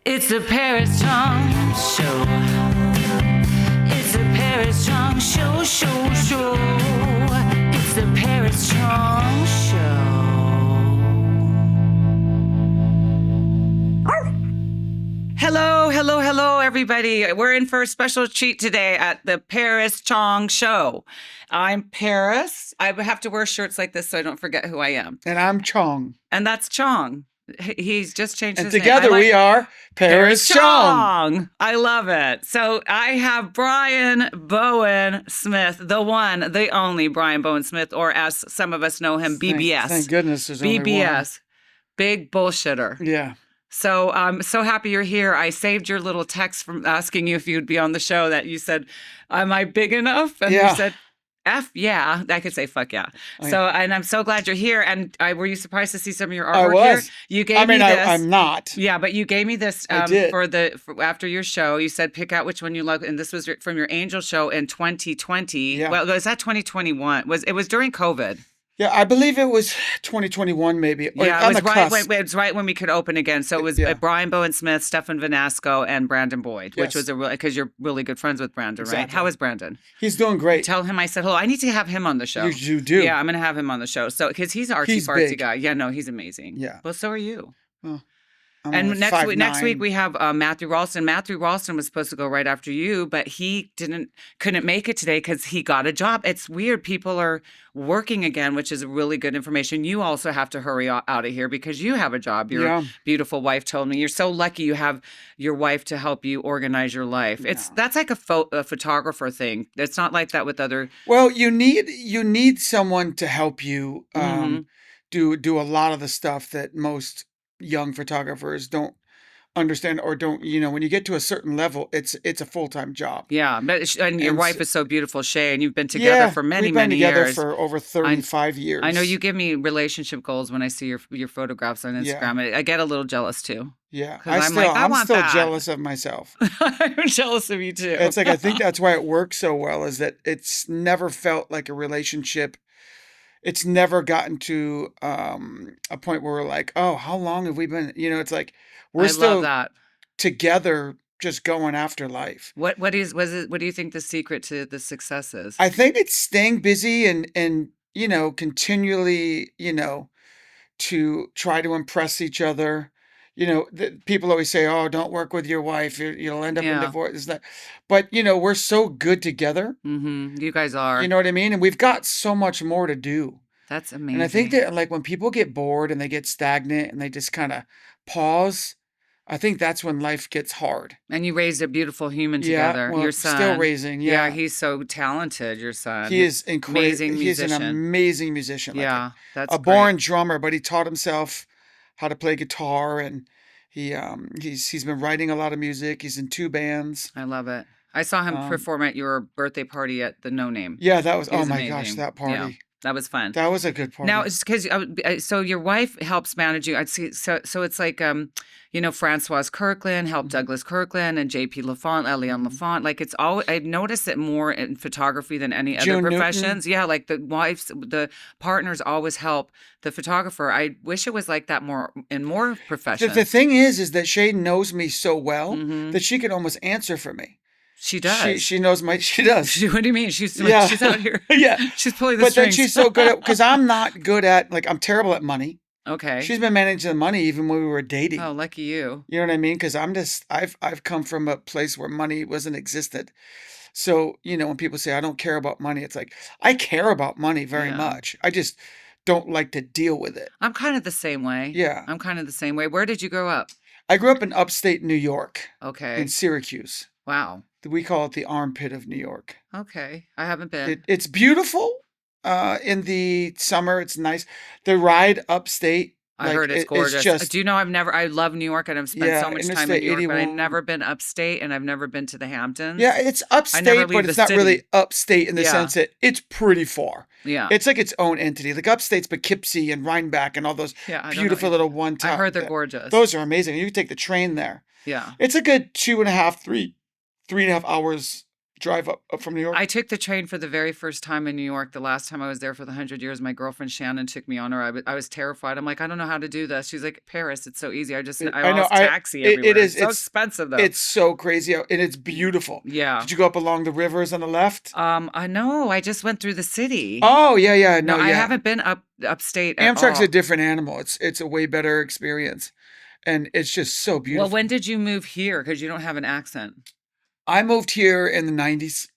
It's the Paris Chong Show. It's the Paris Chong Show. It's the Paris Chong Show. Hello, everybody. We're in for a special treat today at the Paris Chong Show. I'm Paris. I have to wear shirts like this so I don't forget who I am. And I'm Chong. And that's Chong. He's just changed his name. And together we are Paris Chong. I love it. So I have Brian Bowen Smith, the one, the only Brian Bowen Smith, or as some of us know him, BBS. Thank goodness there's only one. BBS. Big bullshitter. Yeah. So I'm so happy you're here. I saved your little text from asking you if you'd be on the show that you said, am I big enough? And you said, F, yeah. I could say fuck yeah. And I'm so glad you're here. And were you surprised to see some of your artwork here? You gave me this. I'm not. Yeah, but you gave me this for after your show. You said pick out which one you love, and this was from your Angel show in 2020. Yeah. Well, was that 2021? It was during COVID? Yeah, I believe it was 2021 maybe. Yeah, it was right when we could open again. So it was Brian Bowen Smith, Stephan and Brandon Boyd, which was because you're really good friends with Brandon, right? Exactly. How is Brandon? He's doing great. Tell him I said hello. I need to have him on the show. You do. Yeah, I'm going to have him on the show. So because he's an artsy-fartsy guy. Yeah, no, he's amazing. Yeah. Well, so are you. Well, and next week we have Matthew Ralston. Matthew Ralston was supposed to go right after you, but he couldn't make it today because he got a job. It's weird. People are working again, which is really good information. You also have to hurry out of here because you have a job. Your beautiful wife told me. You're so lucky you have your wife to help you organize your life. That's like a photographer thing. It's not like that with other. Well, you need someone to help you do a lot of the stuff that most young photographers don't understand or don't, when you get to a certain level, it's a full-time job. Yeah. And your wife is so beautiful, Shea, and you've been together for many years. We've been together for over 35 years. I know you give me relationship goals when I see your photographs on Instagram. Yeah. I get a little jealous too. Yeah. I'm still jealous of myself. I'm jealous of you too. It's like, I think that's why it works so well, is that it's never felt like a relationship. It's never gotten to a point where we're like, oh, how long have we been? It's like we're still together, just going after life. What do you think the secret to the success is? I think it's staying busy and continually, to try to impress each other. People always say, oh, don't work with your wife. You'll end up in divorce. But, we're so good together. Mm-hmm. You guys are. You know what I mean? And we've got so much more to do. That's amazing. And I think that, like, when people get bored and they get stagnant and they just kind of pause, I think that's when life gets hard. And you raised a beautiful human together. Well, your son. Still raising. Yeah. He's so talented, your son. He is incredible. Amazing musician. He's an amazing musician. That's a born drummer, but he taught himself how to play guitar, and he's been writing a lot of music. He's in 2 bands. I love it. I saw him perform at your birthday party at the No Name. Yeah, that was my gosh, that party. Yeah, that was fun. That was a good party. Now it's because so your wife helps manage you. I'd see so it's like Francoise Kirkland helped Douglas Kirkland and J.P. Lafont, Eliane Lafont. Like it's all I've noticed it more in photography than any other June professions. Newton. Yeah, like the partners always help the photographer. I wish it was like that more in more professions. The thing is that Shea knows me so well that she can almost answer for me. She does. She knows she does. What do you mean? She's out here. Yeah. She's pulling the strings. But then she's so good at, because I'm not good at, I'm terrible at money. Okay. She's been managing the money even when we were dating. Oh, lucky you. You know what I mean? Because I've come from a place where money wasn't existed. So, when people say, I don't care about money, it's like, I care about money very much. I just don't like to deal with it. I'm kind of the same way. Yeah. I'm kind of the same way. Where did you grow up? I grew up in upstate New York. Okay. In Syracuse. Wow. We call it the armpit of New York. Okay. I haven't been. It's beautiful. In the summer, it's nice. The ride upstate. I heard it's gorgeous. Do you know I love New York and I've spent so much time in New York, 81. But I've never been upstate and I've never been to the Hamptons. Yeah, it's upstate, but it's not really upstate in the sense that it's pretty far. Yeah. It's like its own entity. Like upstate's Poughkeepsie and Rhinebeck and all those beautiful little one-time. I heard they're gorgeous. Those are amazing. You can take the train there. Yeah. It's a good 2.5, 3.5 hours, drive up from New York? I took the train for the very first time in New York. The last time I was there for the 100 years, my girlfriend Shannon took me on her. I was terrified. I'm like, I don't know how to do this. She's like, Paris, it's so easy. I I know. almost taxi It everywhere. is. It's so expensive though. It's so crazy, and it's beautiful. Yeah. Did you go up along the rivers on the left? I know. I just went through the city. Oh yeah. No, No, I yeah. haven't been upstate at Amtrak's all. a different animal. It's a way better experience, and it's just so beautiful. Well, when did you move here? Because you don't have an accent. I moved here in the 90s.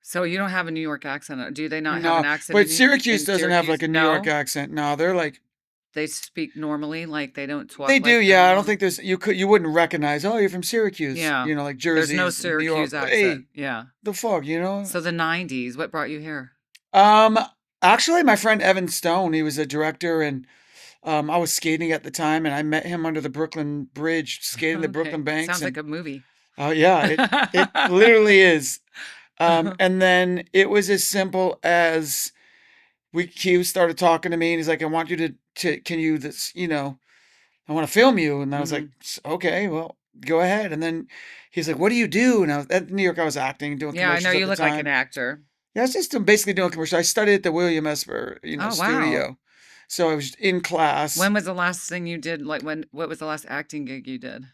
So you don't have a New York accent. Do they not have No, an accent? but Syracuse doesn't have like a New York No? accent. No, they're like They speak normally, like they don't talk. they like do. Yeah, I don't normal? think you wouldn't recognize. Oh, you're from Syracuse. Yeah. You know, like There's Jersey, no New Syracuse York. accent. Hey, Yeah. the fuck, you know? So the 90s, what brought you here? Um, Actually, my friend Evan Stone, he was a director, and I was skating at the time, and I met him under the Brooklyn Bridge, skating the Brooklyn Banks. Sounds like a movie. Oh yeah, it literally is. And then it was as simple as he started talking to me, and he's like, "I want you to can you this I want to film you," and I was like, "Okay, well, go ahead." And then he's like, "What do you do?" And I was at New York. I was acting, doing Yeah, I commercials know at you the look like time. an actor. Yeah, I was just basically doing commercials. I studied at the William Esper, Oh, wow. studio. So I was in class. When was the last thing you did? Like what was the last acting gig you did?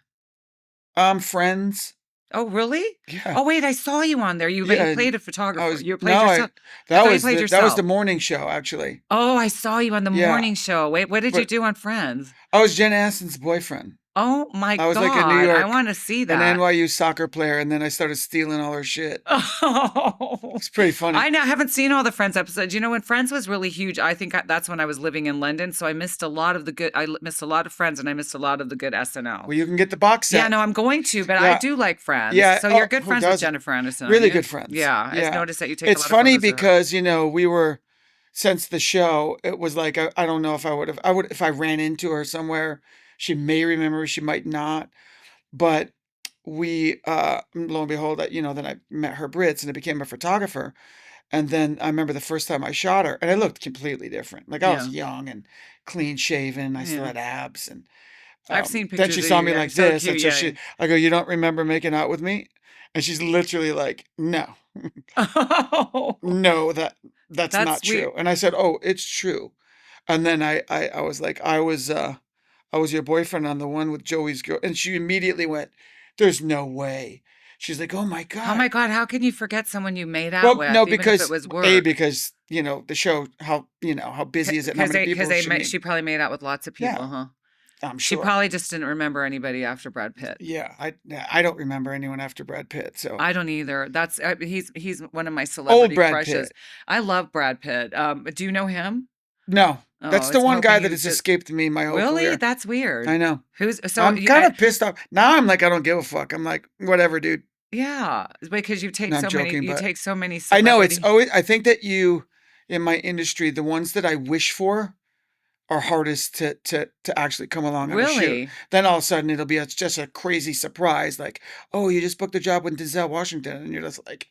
Friends. Oh, really? Yeah. Oh, wait, I saw you on there. You Yeah, played a photographer. I was You played no, yourself. that thought you was played that was yourself. the morning show actually. Oh, I saw you on the Yeah. morning show. Wait, what did you But do on Friends? I was Jen Aniston's boyfriend. Oh my I was like a New God. I York, want to see an that. NYU soccer player, and then I started stealing all her shit. Oh, It's pretty funny. I haven't seen all the Friends episodes. You know, when Friends was really huge, I think that's when I was living in London. So I missed a lot of the good. I missed a lot of Friends, and I missed a lot of the good SNL. Well, you can get the box set. Yeah, no, I'm going to, but Yeah. I do like Friends. Yeah. So you're good Who friends with doesn't? Jennifer Aniston. aren't Really you? good friends. Yeah, I Yeah. noticed that you take. It's a lot funny of photos of her. because we were since the show. It was like I don't know if I would if I ran into her somewhere. She may remember. She might not. But we, lo and behold, then I met her Brits and I became a photographer. And then I remember the first time I shot her, and I looked completely different. Like I was Yeah. young and clean shaven. I still Yeah. had abs, and I've seen then pictures she of saw you. me Yeah, like so this, and cute. so Yeah. I go, "You don't remember making out with me?" And she's literally like, "No, Oh, no, that's not that's weird. true." And I said, "Oh, it's true." And then I was like, I was your boyfriend on the one with Joey's girl," and she immediately went, "There's no way." She's like, "Oh my Oh God." my God, how can you forget someone you made out Well, with, no, even if because it was work? because the show, how busy is it? And how many people is she meet? She probably made out with lots of people, Yeah, huh? I'm She sure. probably just didn't remember anybody after Brad Pitt. Yeah, I don't remember anyone after Brad Pitt. So I don't either. He's one of my celebrity Brad crushes. Pitt. I love Brad Pitt. Do you know him? No, Oh, that's I the was one guy hoping that you has just escaped me my whole really. career. That's weird. I know. I'm You, kind of pissed off now. I'm like, I don't give a fuck. I'm like, whatever, dude. yeah, because you take No, I'm so many. joking, You but take so many I know it's celebrity. always. I think that in my industry, the ones that I wish for are hardest to actually come along on a shoot. Really? Then all of a sudden it'll be just a crazy surprise, like, "Oh, you just booked a job with Denzel Washington," and you're just like,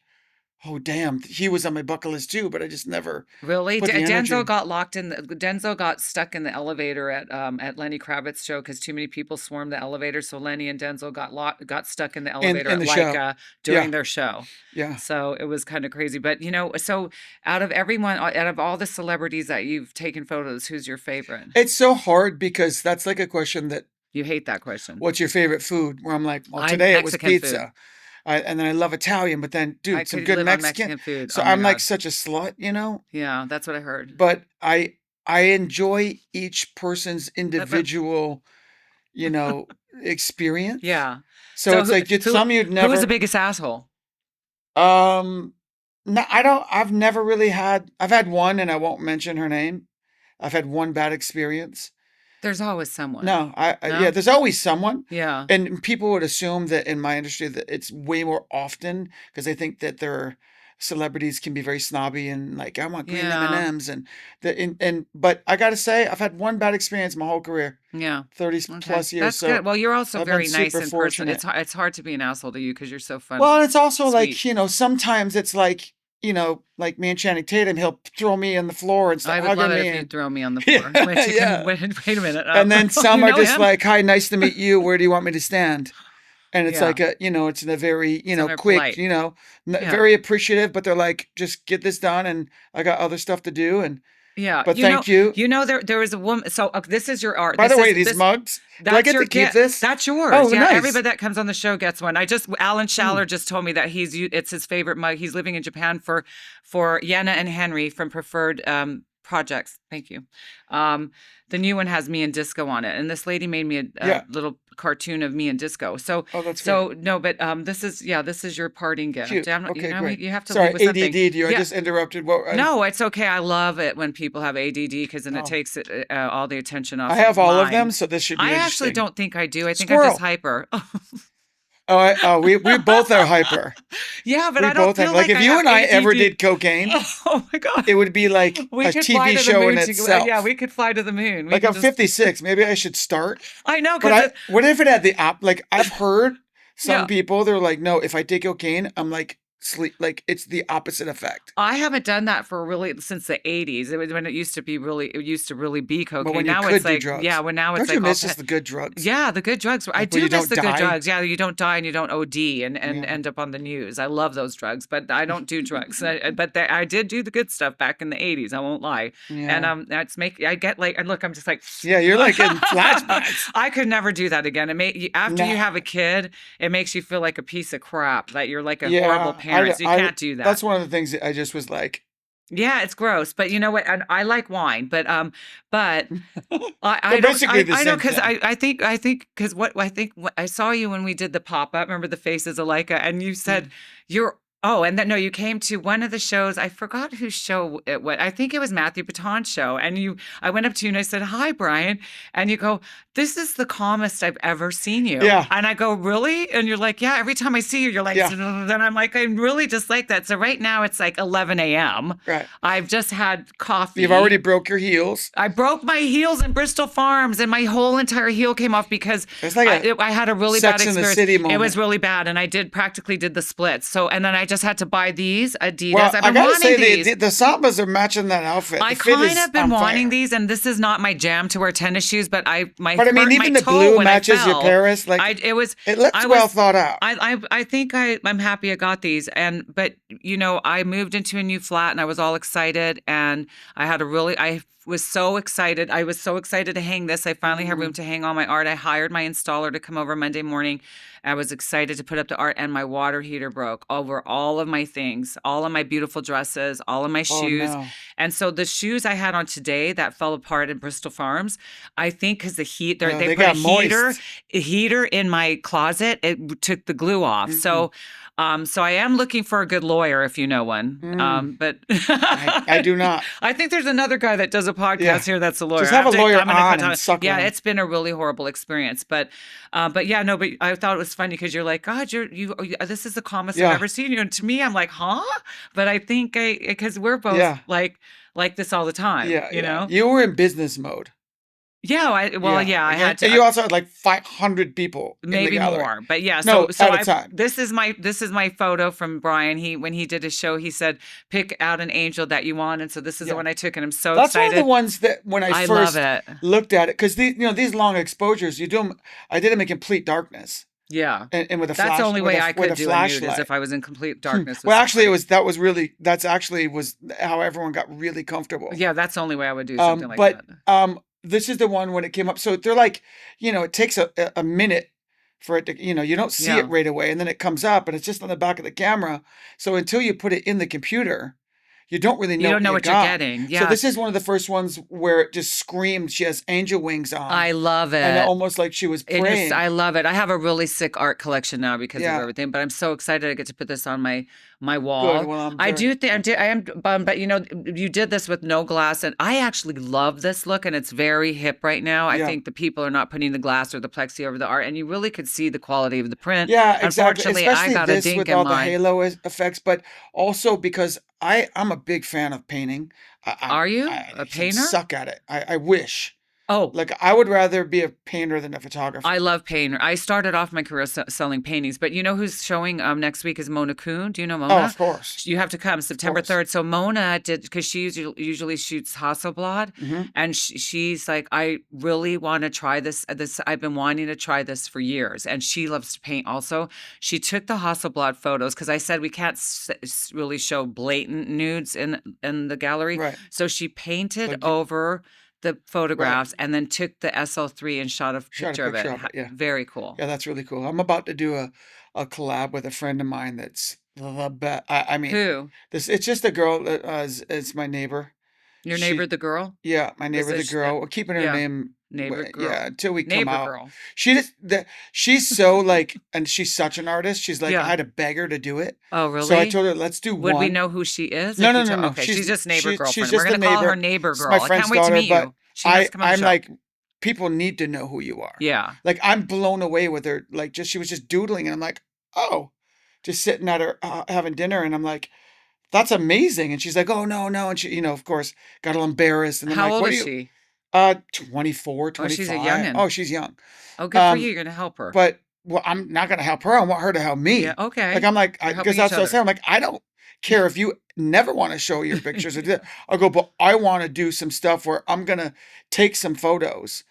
"Oh, damn, he was on my bucket list too," but I just never Really? put the energy. Denzel got stuck in the elevator at Lenny Kravitz's show because too many people swarmed the elevator. So Lenny and Denzel got stuck in the elevator in the at show. Leica Yeah, during their show. yeah. So it was kind of crazy. But so out of all the celebrities that you've taken photos, who's your favorite? It's so hard because that's like a question that, You hate that question. "What's your favorite food?" Where I'm like, "Well, I today it was Mexican food. pizza." And then I love Italian, but then, I dude, some could good live on Mexican. Mexican food. So Oh my I'm like God. such a slut, Yeah, that's what I heard. but I enjoy each person's individual, you know, experience. Yeah. So it's like it's some you'd Who was the never. biggest asshole? Um, no, I don't. I've never really had. I've had one, and I won't mention her name. I've had one bad experience. There's always someone. No, No? yeah, there's always someone. Yeah. And people would assume that in my industry that it's way more often because they think that their celebrities can be very snobby and like, "I want green Yeah. M&Ms," but I gotta say I've had one bad experience my whole career, Yeah. 30 Okay. plus years. That's So good. Well, you're also I've been very nice super in person. fortunate. It's hard to be an asshole to you because you're so fun. Well, and it's also like, Sweet. sometimes it's like, like me and Channing Tatum, he'll throw me on the floor and I start would love hugging it me. if you And, throw me on the yeah, floor. yeah. Wait a minute. And then some You are know just him? like, "Hi, nice to meet you. Where do you want me to stand?" And it's Yeah. like it's in a very, Some are quick, polite. Yeah. very appreciative, but they're like, just get this done, and I got other stuff to do, Yeah. but thank you. There was a woman. So this is your art. By the way, these mugs, do I That's get your to keep gift. this? That's Oh, yours. Yeah. nice. Everybody that comes on the show gets one. Alan Mm. Schaller just told me that it's his favorite mug. He's living in Japan for Yenna and Henry from Preferred Projects. Thank you. Um, the new one has me and Disco on it, and this lady made me a Yeah. little cartoon of me and Disco. So Oh, that's great. no, but this is your parting gift. Cute. Okay, great. You have to Sorry, leave with something. ADD. You. I Yeah. just interrupted. What? No, it's okay. I love it when people have ADD because then it Oh, takes all the attention I off of have all of them, mine. so this should be I actually interesting. don't think I do. I think I'm just Squirrel. hyper. We both are hyper. Yeah, but We I don't both have. feel Like like if I you have and I ever ADD. did cocaine, Oh my God. it would be like We a could fly TV to the show in moon itself. yeah, we could fly to the moon. We Like could I'm just 56. Maybe I should start. I know But because what if it had the like I've heard some yeah. people, they're like, no, if I take cocaine, I'm like sleep, like it's the opposite effect. I haven't done that for really since the 80s. It was when it used to really be But cocaine. when you Now could it's do like, yeah, drugs, when now it's don't you like all miss just the good drugs? yeah, the good drugs. I Like when do you miss don't the good die? drugs. Yeah, you don't die and you don't OD and Yeah. end up on the news. I love those drugs, but I don't do drugs. I did do the good stuff back in the 80s. I won't lie. And Yeah. I get like, and look, I'm just like, Yeah, you're like in flashbacks. I could never do that again. After you No. have a kid, it makes you feel like a piece of crap, that you're like a horrible Yeah. parent. So you can't do that. That's one of the things that I just was like, Yeah, it's gross, but you know what? And I like wine, but I they're don't. basically the I know same because thing. I think because what I saw you when we did the pop up. Remember the faces of Leica, and you said Mm. you're. Oh, and then no, you came to one of the shows. I forgot whose show it was. I think it was Matthew Paton's show. And I went up to you and I said, "Hi, Brian." And you go, "This is the calmest I've ever seen you." Yeah. And I go, "Really?" And you're like, "Yeah." Every time I see you, you're like, Yeah. then I'm like, I'm really just like that. So right now it's like 11 a.m. Right. I've just had coffee. You've already broke your heels. I broke my heels in Bristol Farms, and my whole entire heel came off because It's like I had a really Sex bad in the experience. City It moment. was really bad, and I practically did the splits. So, and then I just had to buy these Adidas. Well, I've I been gotta wanting say these. the Sambas are matching that outfit. I The fit kind is of been on wanting fire. these, and this is not my jam to wear tennis shoes. But But I mean, hurt even my the toe blue when I matches your fell. Paris. Like It was. it looks I well was. thought out. I think I'm happy I got these, but I moved into a new flat and I was all excited, and I was so excited. I was so excited to hang this. I finally had room Mm. to hang all my art. I hired my installer to come over Monday morning. I was excited to put up the art, and my water heater broke over all of my things, all of my beautiful dresses, all of my Oh shoes. no. And so the shoes I had on today that fell apart in Bristol Farms, I think because the heat, they They put got moist. a heater in my closet. It took the glue off. Mm-mm. So I am looking for a good lawyer if you know one. Mm. But I do not. I think there's another guy that does a podcast Yeah. here that's a lawyer. Just have a lawyer I'm gonna on cut and suck Yeah, on. it's been a really horrible experience. But yeah, no, but I thought it was funny because you're like, God, this is the calmest I've Yeah. ever seen you. And to me, I'm like, huh? But I think because we're both Yeah. like this all the time, Yeah. you know? You were in business mode. Yeah, I had to. And you also had like 500 people in the Maybe gallery. more, but yeah. No, So at a time. this is my photo from Brian. When he did his show, he said, "Pick out an angel that you want," and so this is the Yeah. one I took, and I'm so That's one excited. of the ones that when I I first love it. looked at it, because these long exposures, you do them. I did them in complete darkness, Yeah, and with a that's flash, the only with way a, I with could a do a nude is flashlight. if I was in complete darkness. Well, with actually, somebody. that's actually was how everyone got really comfortable. Yeah, that's the only way I would do something like But that. this is the one when it came up. So they're like, it takes a minute for it to, you don't see Yeah. it right away, and then it comes up, and it's just on the back of the camera. So until you put it in the computer, you don't really know. You don't know what you're got. getting. So Yeah, this is one of the first ones where it just screamed. She has angel wings on, I love and it. almost like she was It praying. is, I love it. I have a really sick art collection now because of Yeah. everything, but I'm so excited I get to put this on my Good. wall. Well, I'm I very- do think I am bummed, but you did this with no glass, and I actually love this look, and it's very hip right now. I Yeah. think the people are not putting the glass or the plexi over the art, and you really could see the quality of the print. Yeah, exactly. Unfortunately, Especially I got a this dink with in all the mine. halo effects, but also because I'm a big fan of painting. Are you I a can painter? suck at it. I wish. Oh, Like I would rather be a painter than a photographer. I love painter. I started off my career selling paintings, but you know who's showing next week is Mona Kuhn. Do you know Oh, Mona? of course. You have to come Of September course. 3rd. So Mona did, because she usually shoots Hasselblad, Hmm. and she's like, I really want to try this. I've been wanting to try this for years, and she loves to paint also. She took the Hasselblad photos because I said we can't really show blatant nudes in the gallery, Right. so she painted Like, over the right. photographs and then took the SL3 and shot a Shot a picture of picture it. of it. Yeah. Very cool. Yeah, that's really cool. I'm about to do a collab with a friend of mine that's the best. I mean, Who? it's just a girl that is my neighbor. Your neighbor, She, the girl? yeah, my Is neighbor, the this, girl. We're keeping her yeah, name, neighbor girl. yeah, until we come Neighbor out. girl. She just she's so like, and she's such an artist. She's like, I Yeah. had to beg her to do it. Oh, So I really? told her, let's do Would we one. know who she is No, if no, you no, tell? no. Okay, she's just neighbor She's girlfriend. We're just a gonna call her neighbor. neighbor It's my girl. I can't friend's wait to daughter, meet but you. She has to come on the I'm show. like, people need to know who you are. Yeah. Like I'm blown away with her. Like just she was just doodling, and I'm like, oh, just sitting at her having dinner, and I'm like, that's amazing. And she's like, oh no, no, and she, of course, got all embarrassed, and I'm How like, old what do is you? she? 24, Oh, she's a 25. youngin'. Oh, she's young. Oh, good for you. Um, You're gonna help her. but well, I'm not gonna help her. I want her to help Yeah. me. Like Okay. I'm like, You're because helping each that's what I other. said. I'm like, I don't care if you never want to show your pictures or do that. I go, but I want to do some stuff where I'm gonna take some photos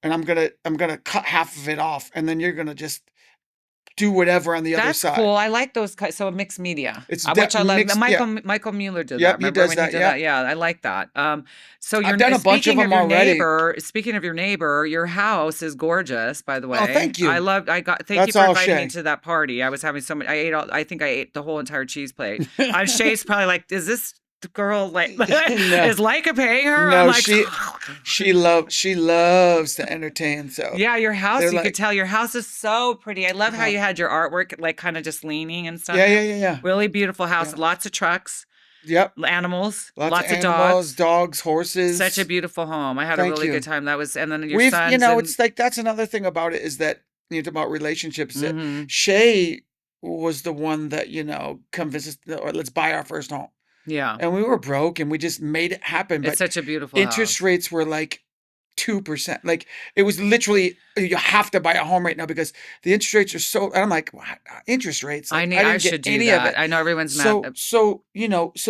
and I'm gonna cut half of it off, and then you're gonna just do whatever on the other That's side. cool. I like those so mixed media, It's which I love. mixed. Yeah. Michael Mueller did that. Yep. He Remember does when he that. did that? Yep. Yeah, I like that. So I've done a bunch of them already. Speaking of your neighbor, your house is gorgeous, by the Oh, way. thank you. Thank you That's for all inviting me Shay. to that party. I was having so much. I think I ate the whole entire cheese plate. Shay's probably like, is this girl like, No. is Leica paying her? I'm No, like, she loves to entertain. So yeah, your house, they're you could like, tell your house is so pretty. I love how uh, you had your artwork like kind of just leaning and stuff. yeah, yeah, yeah, yeah, Really beautiful house, yeah. lots of trucks, Yep. animals, Lots of lots of animals, dogs. dogs, Such a horses. beautiful home. I had a Thank really good you. time. That was, and then your We've, sons and it's like that's another thing about it is that you talk about relationships that hmm Shay was the one that, convinced us, or let's buy our first home. yeah, And we were broke and we just made it happen. it's But such a beautiful interest house. rates were like 2%. Like it was literally, you have to buy a home right now because the interest rates are so, and I'm like, what? Interest rates? Like I I didn't get should do any of that. it. I know everyone's mad. So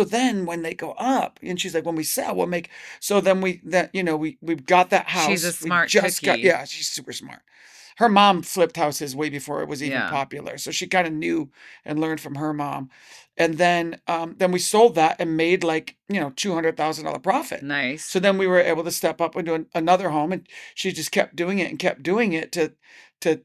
then when they go up, and she's like, when we sell, we'll make, so then we've got that She's a house. We smart just got, cookie. yeah, she's super smart. Her mom flipped houses way before it was even Yeah, popular. So she kind of knew and learned from her mom. And then we sold that and made like, $200,000 profit. nice. So then we were able to step up into another home, and she just kept doing it and kept doing it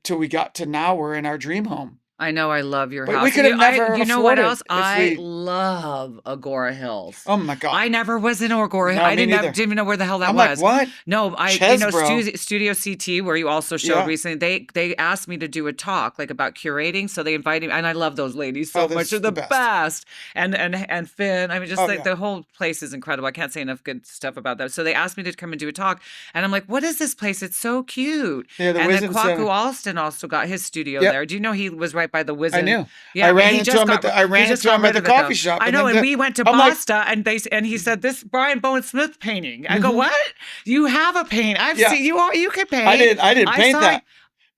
till we got to now we're in our dream home. I know I love your But we house. could have never You know what afforded else? if I we. love Agora Hills. Oh my God. I never was in Agora. No, I me neither. didn't even know where the hell that I'm like, was. what? No, Chesbro. Studio CT, where you also showed Yeah. recently. They asked me to do a talk like about curating, so they invited me, and I love those ladies so Oh, much. that's They're the the best. best. And Finn. I mean, just Oh like yeah. the whole place is incredible. I can't say enough good stuff about that. So they asked me to come and do a talk, and I'm like, what is this place? It's so cute. Yeah, the And then Wisdom Kwaku Center. Alston also got his studio Yep. there. Do you know he was right by the I Wizen? knew. Yeah, I but ran he into just him at got the I he ran just into got him at rid the of it though. coffee shop. I And know, then and we went to I'm like, Boston, and he said this Brian Bowen Smith painting. I go, mhm. what? You have a paint? I've Yeah. seen you. You can paint. I didn't I paint saw. that.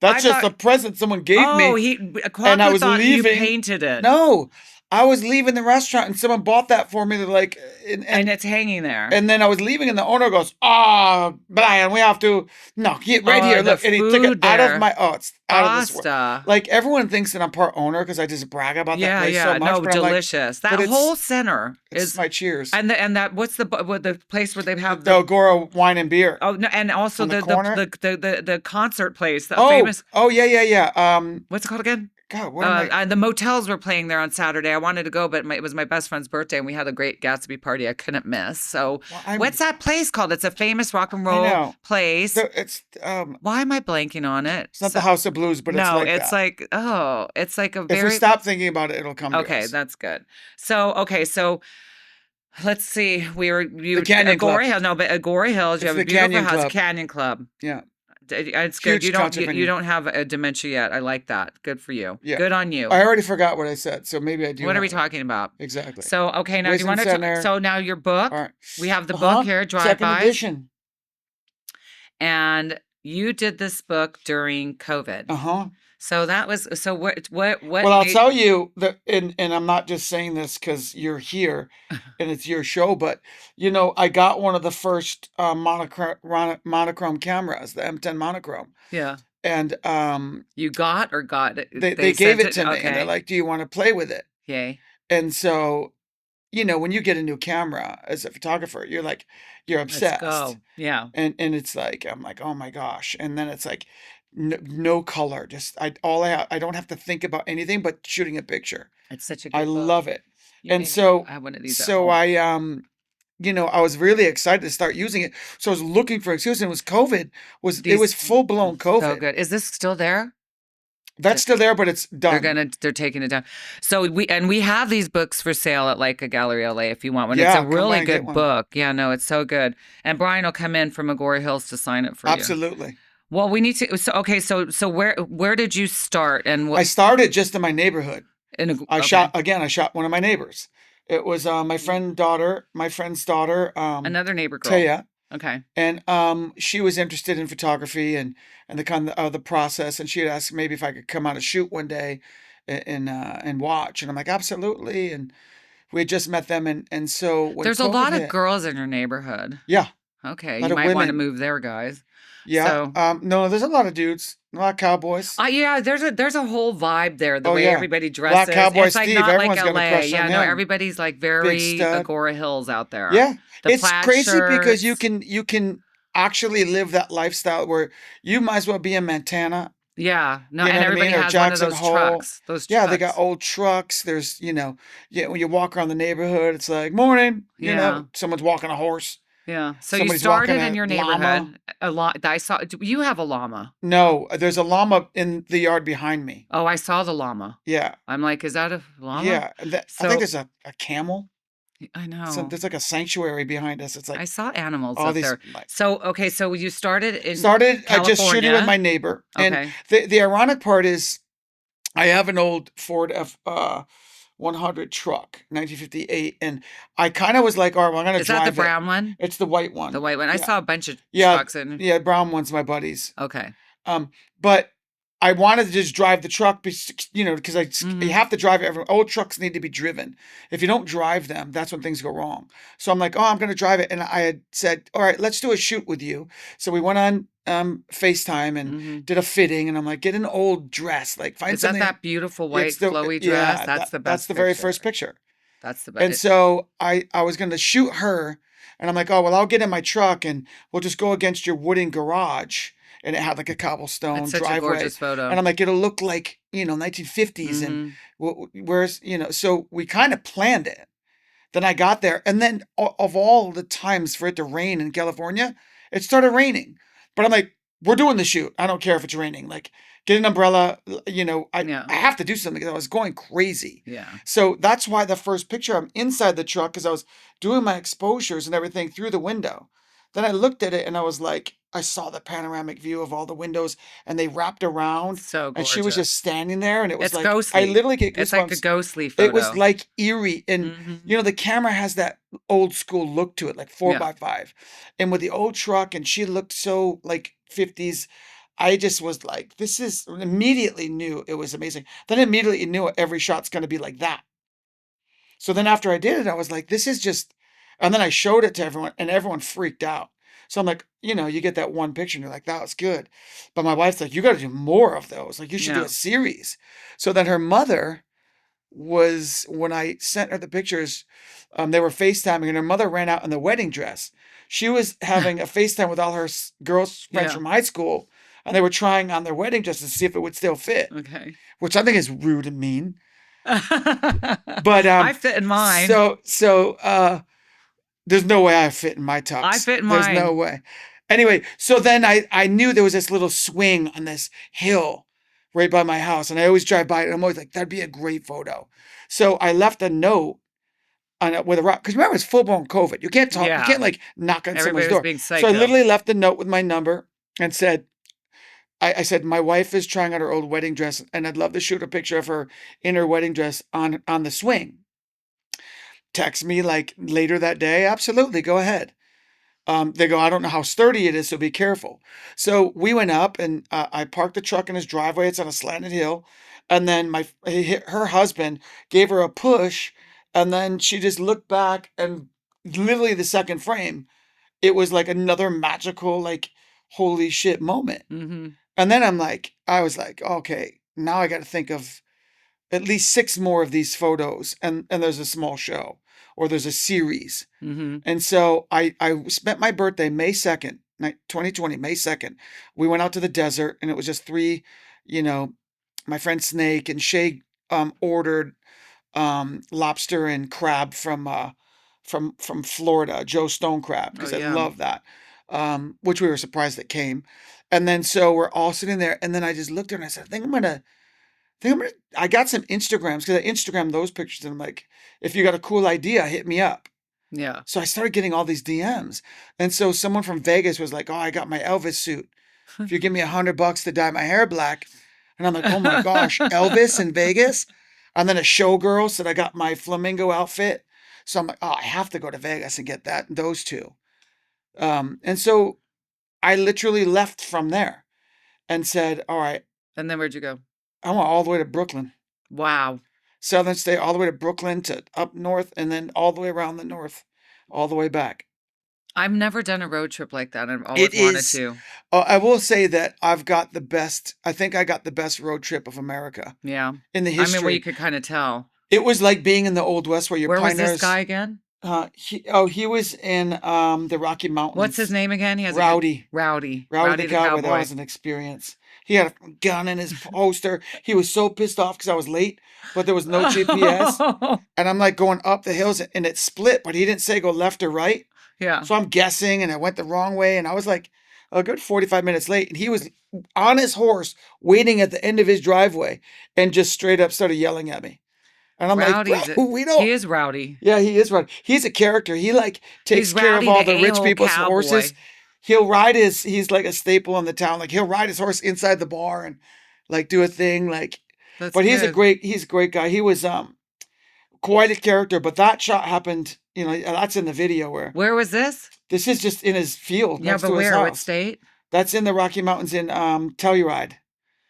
I That's just a thought. present someone gave Oh, me, and I Kwaku was thought you leaving. painted it, No, I was leaving the restaurant, and someone bought that for me. They're like, and and and it's hanging there. and then I was leaving, and the owner goes, "Oh, Brian, we have to no, get right Oh, here. the Look," and he took it food out of there, my. Oh, it's out of this world. pasta. Like everyone thinks that I'm part owner because I just brag about that Yeah, place so yeah. much, No, but I'm like, delicious. but That whole center it's is, my cheers. and that what's the place where they have The Agora Wine and Beer oh no, and also on the corner. the concert place, the Oh, famous, oh yeah, yeah, yeah. what's it called again? God, what am I? And the motels were playing there on Saturday. I wanted to go, but it was my best friend's birthday, and we had a great Gatsby party I couldn't miss. So, Well, what's that place called? It's a famous rock and I roll know. place. It's Why am I blanking on it? it's not the House of Blues, but it's No, like it's that. like, oh, it's like a If we very stop thinking about it, it'll come to okay. us. That's good. So let's see. The Canyon Club. Agora Hill. No, but Agora Hills. You It's have the a beautiful Canyon house, Club. Canyon Club. Yeah, It's good. huge concert You venue. don't have a dementia yet. I like that. Good for you. Yeah. Good on you. I already forgot what I said, so maybe I do. What are we have it. talking about? Exactly. So, okay, now do you Wisdom want to Center. so now your book, All right. we have the book here, Second Drivebys, edition. and you did this book during COVID. Uh-huh. So that was so what Well, I'll made tell you that, and I'm not just saying this because you're here and it's your show, but I got one of the first monochrome cameras, the M10 monochrome, yeah. and You got it? they They gave sent it it. to me, and they're Okay. like, "Do you want to play with it?" Yay. And so, when you get a new camera as a photographer, you're Let's obsessed. go. Yeah. And it's like, I'm like, oh my gosh. And then it's like, no color. Just I don't have to think about anything but shooting a picture. It's such a I good book. love it. You And made me so have one of these at so home. I was really excited to start using it. So I was looking for excuses. And it was COVID. It was These full blown so COVID. good. Is this still there? That's still there, but it's done. They're taking it down. So we have these books for sale at like a Gallery LA if you want one. It's a Yeah, come by really and get good one. book. Yeah, no, it's so good. And Brian will come in from Agoura Hills to sign it for you. Absolutely. Well, we need to. So okay, so where did you start and I what? started just in my neighborhood. I Okay, shot one of my neighbors. It was my friend's daughter, another neighbor girl. Taya. Okay, And she was interested in photography and the kind of the process, and she had asked maybe if I could come on a shoot one day and watch, and I'm like, absolutely. And we had just met them, and so when there's a COVID lot of hit, girls in your neighborhood. yeah, Okay, a you lot of might want to women, move there, guys. yeah, So no, there's a lot of dudes, a lot of cowboys. yeah, there's a whole vibe there. The Oh way yeah, everybody Black dresses, Cowboy it's like Steve, not like everyone's got a LA. crush on Yeah, no, him. everybody's like Big very stud. Agora Hills out there. Yeah, The it's plaid crazy because you shirts. can actually live that lifestyle where you might as well be in Montana. Yeah, no, You know and what I mean? everybody Or has one of Jackson those Hole. trucks. Those Yeah, they got trucks. old trucks. There's, yeah, when you walk around the neighborhood, it's like, morning, Yeah, someone's walking a horse, yeah. So you somebody's walking started in a your llama. neighborhood. A lot. I saw. You have a llama. No, there's a llama in the yard behind me. Oh, I saw the llama. Yeah, I'm like, is that a llama? yeah. I think So there's a camel. I know. There's like a sanctuary behind us. It's I like saw animals all up these, there. like, So okay, so you started in I just shooting with California. my neighbor. And Okay. the ironic part is I have an old Ford F 100 truck, 1958, and I kind of was like, all right, well, I'm gonna Is that the drive it. brown one? It's the white The one. white one. I Yeah, saw a bunch of yeah, trucks in. yeah. Brown one's my buddy's. Okay. But I wanted to just drive the truck, because you Hmm. have to drive it. Old trucks need to be driven. If you don't drive them, that's when things go wrong. So I'm like, oh, I'm gonna drive it, and I had said, all right, let's do a shoot with you. So we went on FaceTime and Hmm. did a fitting, and I'm like, get an old dress, like find Is that something. that beautiful It's white the flowy dress? yeah, That's the that's best the very picture. first picture. That's the And best. so I was gonna shoot her, and I'm like, oh well, I'll get in my truck and we'll just go against your wooden garage. And it had like a cobblestone It's such a driveway. gorgeous And photo. I'm like, it'll look like, 1950s. And Hmm. where's, so we kind of planned it. Then I got there. And then of all the times for it to rain in California, it started raining. But I'm like, we're doing the shoot. I don't care if it's raining. Like, get an umbrella. Yeah. I have to do something because I was going crazy. Yeah. So that's why the first picture, I'm inside the truck because I was doing my exposures and everything through the window. Then I looked at it and I was like, I saw the panoramic view of all the windows and they wrapped around So and she was gorgeous. just standing there and it was It's like, I ghostly. literally get It's like a goosebumps. ghostly It was photo. like eerie. And, Hmm. the camera has that old school look to it, like 4x5. And with the old truck, and she looked so like 50s. I just was like, this is immediately knew it was amazing. Then immediately knew every shot's going to be like that. So then after I did it, I was like, this is just, and then I showed it to everyone and everyone freaked out. So I'm like, you get that one picture and you're like, that was good. But my wife's like, you got to do more of those. Like, you should do Yeah. a series. So then her mother was, when I sent her the pictures, they were FaceTiming and her mother ran out in the wedding dress. She was having a FaceTime with all her girls friends Yeah. from high school and they were trying on their wedding dresses to see if it would still fit, Okay. which I think is rude and mean. But I fit in mine. there's no way I fit in my tux. I fit in There's no mine. way. Anyway, so then I knew there was this little swing on this hill right by my house, and I always drive by it. And I'm always like, that'd be a great photo. So I left a note on it with a rock because remember it's full blown COVID. You can't talk. You Yeah. can't like knock on Everybody someone's was door. being So I psycho. literally left a note with my number and said, I said, my wife is trying on her old wedding dress, and I'd love to shoot a picture of her in her wedding dress on the swing. Text me like later that day. Absolutely, go ahead. They go, I don't know how sturdy it is, so be careful. So we went up and I parked the truck in his driveway. It's on a slanted hill. And then her husband gave her a push. And then she just looked back and literally the second frame, it was like another magical, like, holy shit moment. Mm-hmm. And then I was like, okay, now I got to think of at least 6 more of these photos. And there's a small show or there's a series. Mm-hmm. And so I spent my birthday, May 2nd, 2020, May 2nd. We went out to the desert and it was just 3, my friend Snake and Shea ordered lobster and crab from Florida, Joe Stone crab, Oh, because I yeah. love that. Which we were surprised that came. And then so we're all sitting there, and then I just looked at her and I said, I got some Instagrams because I Instagram those pictures and I'm like, if you got a cool idea, hit me up. Yeah. So I started getting all these DMs. And so someone from Vegas was like, oh, I got my Elvis suit. If you give me $100 to dye my hair black. And I'm like, oh my gosh, Elvis in Vegas? And then a showgirl said I got my flamingo outfit. So I'm like, oh, I have to go to Vegas and get those two. And so I literally left from there and said, all right, And then where'd you go? I went all the way to Brooklyn. Wow. Southern State, all the way to Brooklyn to up north, and then all the way around the north, all the way back. I've never done a road trip like that. I've always It wanted is. to. I will say that I've got the best. I think I got the best road trip of America Yeah. in the I mean, well, history. you could kind of tell. It was like being in the Old West, where you're Where was this pioneers. guy again? He was in the Rocky Mountains. What's his name again? He has Rowdy. Rowdy Rowdy the Cowboy. That Cowboy. was an experience. He had a gun in his holster. He was so pissed off because I was late, but there was no GPS. And I'm like going up the hills and it split, but he didn't say go left or right. Yeah. So I'm guessing and I went the wrong way and I was like a good 45 minutes late. And he was on his horse waiting at the end of his driveway and just straight up started yelling at me. And I'm Rowdy's like, bro, we don't. He is rowdy. Yeah, he is rowdy. He's a character. He like takes He's care of Rowdy, all the the rich a-hole people's cowboy. horses. He's like a staple in the town. Like he'll ride his horse inside the bar and like do a thing. Like, That's but he's a good. great guy. He was quite a character. But that shot happened, that's in the video Where was this? this is just in his field Yeah, next but to his where? What house. state? That's in the Rocky Mountains in Telluride,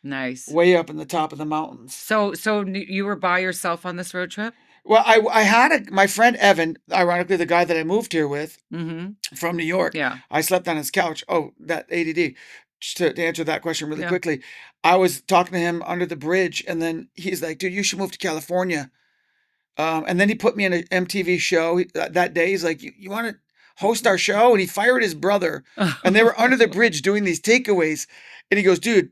Nice. way up in the top of the mountains. So you were by yourself on this road trip? Well, I had my friend Evan, ironically the guy that I moved here with Mm-hmm. from New York. Yeah. I slept on his couch. Oh, that ADD. Just to answer that question really Yeah. quickly, I was talking to him under the bridge, and then he's like, "Dude, you should move to California." And then he put me in an MTV show that day. He's like, "You want to host our show?" And he fired his brother, and they were under the bridge doing these takeaways. And he goes, "Dude,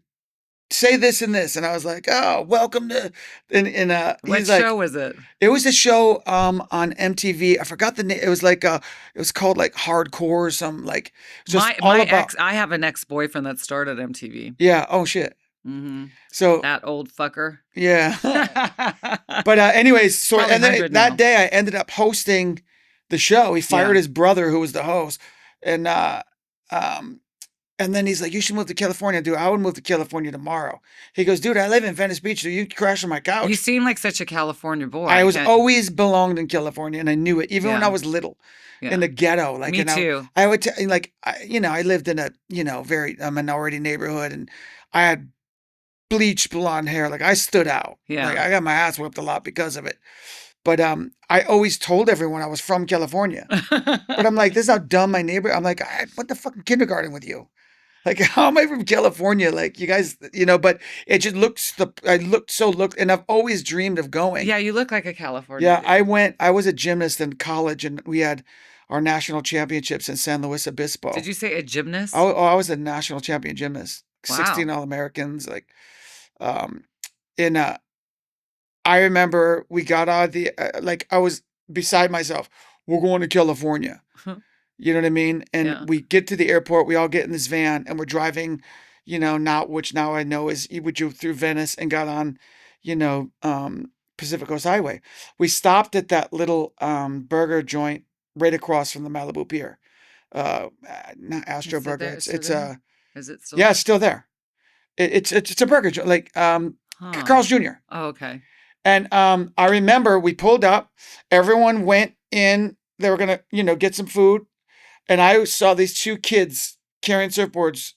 say this and this." And I was like, "Oh, welcome to." And What he's like, show was it? it was a show on MTV. I forgot the name. It was like it was called like Hardcore or something. Like just all My about. ex. I have an ex-boyfriend that started MTV. Yeah. Oh shit. Mm-hmm. So That old fucker. yeah. But anyways, so Probably and then 100 that now. day I ended up hosting the show. He fired Yeah. his brother, who was the host, and and then he's like, "You should move to California, dude. I would move to California tomorrow." He goes, "Dude, I live in Venice Beach. Do you crash on my couch?" You seem like such a California boy. I was can't- always belonged in California, and I knew it, even when Yeah. I was little, Yeah. in the ghetto. Like, Me too. I would like, I lived in a, very minority neighborhood, and I had bleached blonde hair. Like, I stood out. Yeah. Like, I got my ass whipped a lot because of it. But I always told everyone I was from California. But I'm like, this is how dumb my neighbor. I'm like, I went to fucking kindergarten with you. Like, how am I from California? Like, you guys, but it just and I've always dreamed of going. Yeah, you look like a California. Yeah, dude. I was a gymnast in college and we had our national championships in San Luis Obispo. Did you say a gymnast? I was a national champion gymnast. Wow. 16 All-Americans. Like, in I remember we got out of the, like, I was beside myself. We're going to California. You know what I mean? And Yeah. we get to the airport, we all get in this van and we're driving, which now I know we drove through Venice and got on, Pacific Coast Highway. We stopped at that little burger joint right across from the Malibu Pier. Not Astro Is it Burger. there? It's Is it there? Is it still? yeah, it's still there. It's a burger joint, like Huh. Carl's Jr. Oh, okay. And I remember we pulled up, everyone went in, they were gonna, get some food. and I saw these two kids carrying surfboards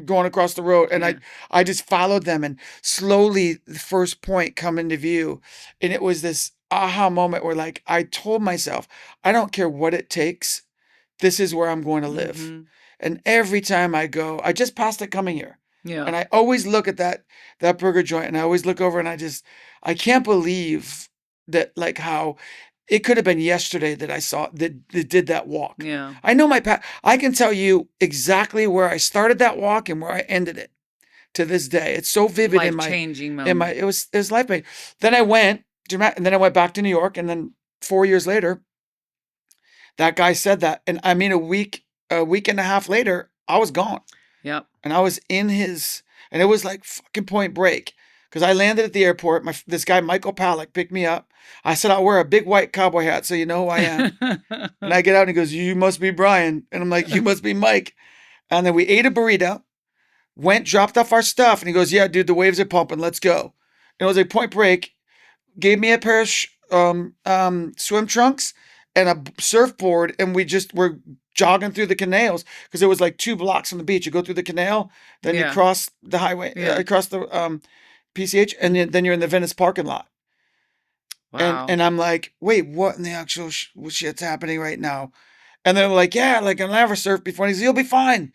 going across the road, and Yeah. I just followed them, and slowly the first point come into view, and it was this aha moment where like I told myself, I don't care what it takes, this is where I'm going to live. Mm-hmm. And every time I go, I just passed it coming here, Yeah. and I always look at that burger joint, and I always look over, and I can't believe that, like, how it could have been yesterday that I saw that did that walk. Yeah. I know my path. I can tell you exactly where I started that walk and where I ended it to this day. It's so vivid in my Life-changing moment. it was life changing. Then I went and then I went back to New York, and then 4 years later, that guy said that, and I mean a week and a half later, I was gone, Yep. and I was in his, and it was like fucking Point Break. Because I landed at the airport, this guy Michael Palak picked me up. I said I'll wear a big white cowboy hat so you know who I am. And I get out and he goes, "You must be Brian," and I'm like, "You must be Mike." And then we ate a burrito, went, dropped off our stuff, and he goes, "Yeah, dude, the waves are pumping. Let's go." And it was a Point Break. Gave me a pair of swim trunks and a surfboard, and we just were jogging through the canals because it was like 2 blocks from the beach. You go through the canal, then you Yeah. cross the highway, Yeah. across the PCH, and then you're in the Venice parking lot. Wow. And I'm like, wait, what in the actual shit's happening right now? And they're like, yeah, like I'll never surfed before. And he says, you'll be fine.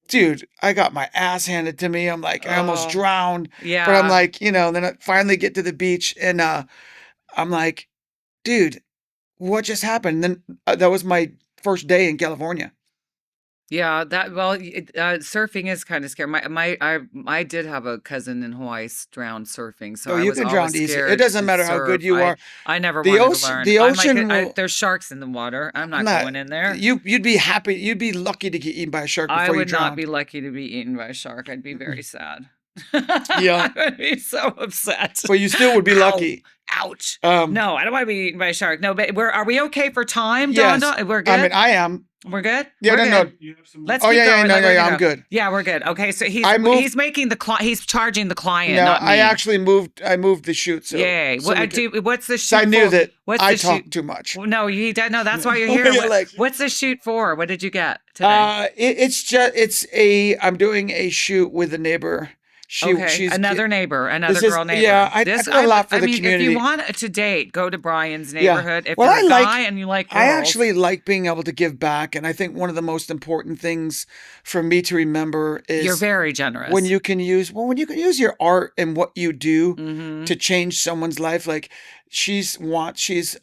Dude, I got my ass handed to me. I'm like, I almost Oh, drowned. But I'm yeah. like, then I finally get to the beach, and I'm like, dude, what just happened? And then that was my first day in California. Yeah, surfing is kind of scary. I did have a cousin in Hawaii drowned surfing, so Oh, I you was can always drown easy. It scared doesn't to matter how good surf. you are. I never The wanted to ocean, learn. the I'm like, ocean will. there's sharks in the water. I'm I'm not not. going in there. You'd be happy. You'd be lucky to get eaten by a shark I before you would not drowned. be lucky to be eaten by a shark. I'd be very sad. Yeah, I would be so upset. but you still would be Ow. lucky. Ouch. Um, No, I don't want to be eaten by a shark. No, but are we okay for time, yes. Donda? We're I mean, good? I am. We're good? Yeah, We're no, good. no. Let's Oh keep yeah, going. no, Like, no, we're yeah, gonna I'm go. good. Yeah, we're good. Okay, so I moved. he's making he's charging the client, No, not I me. actually moved. I moved the shoot. So, Yay. so What's the so I shoot knew for? that What's I the talk shoot? too much. Well, no, you don't know. That's why you're Yeah, here. like, What's the shoot for? What did you get today? I'm doing a shoot with a neighbor. Okay, another neighbor, This another is, girl neighbor. yeah, I This do a lot for I the mean, if you community. want to date, go to Brian's Yeah. neighborhood. If Well, you're I a like, guy and you like I girls, actually like being able to give back. And I think one of the most important things for me to remember you're is very generous. when you can use your art and what you do Mm-hmm. to change someone's life. Like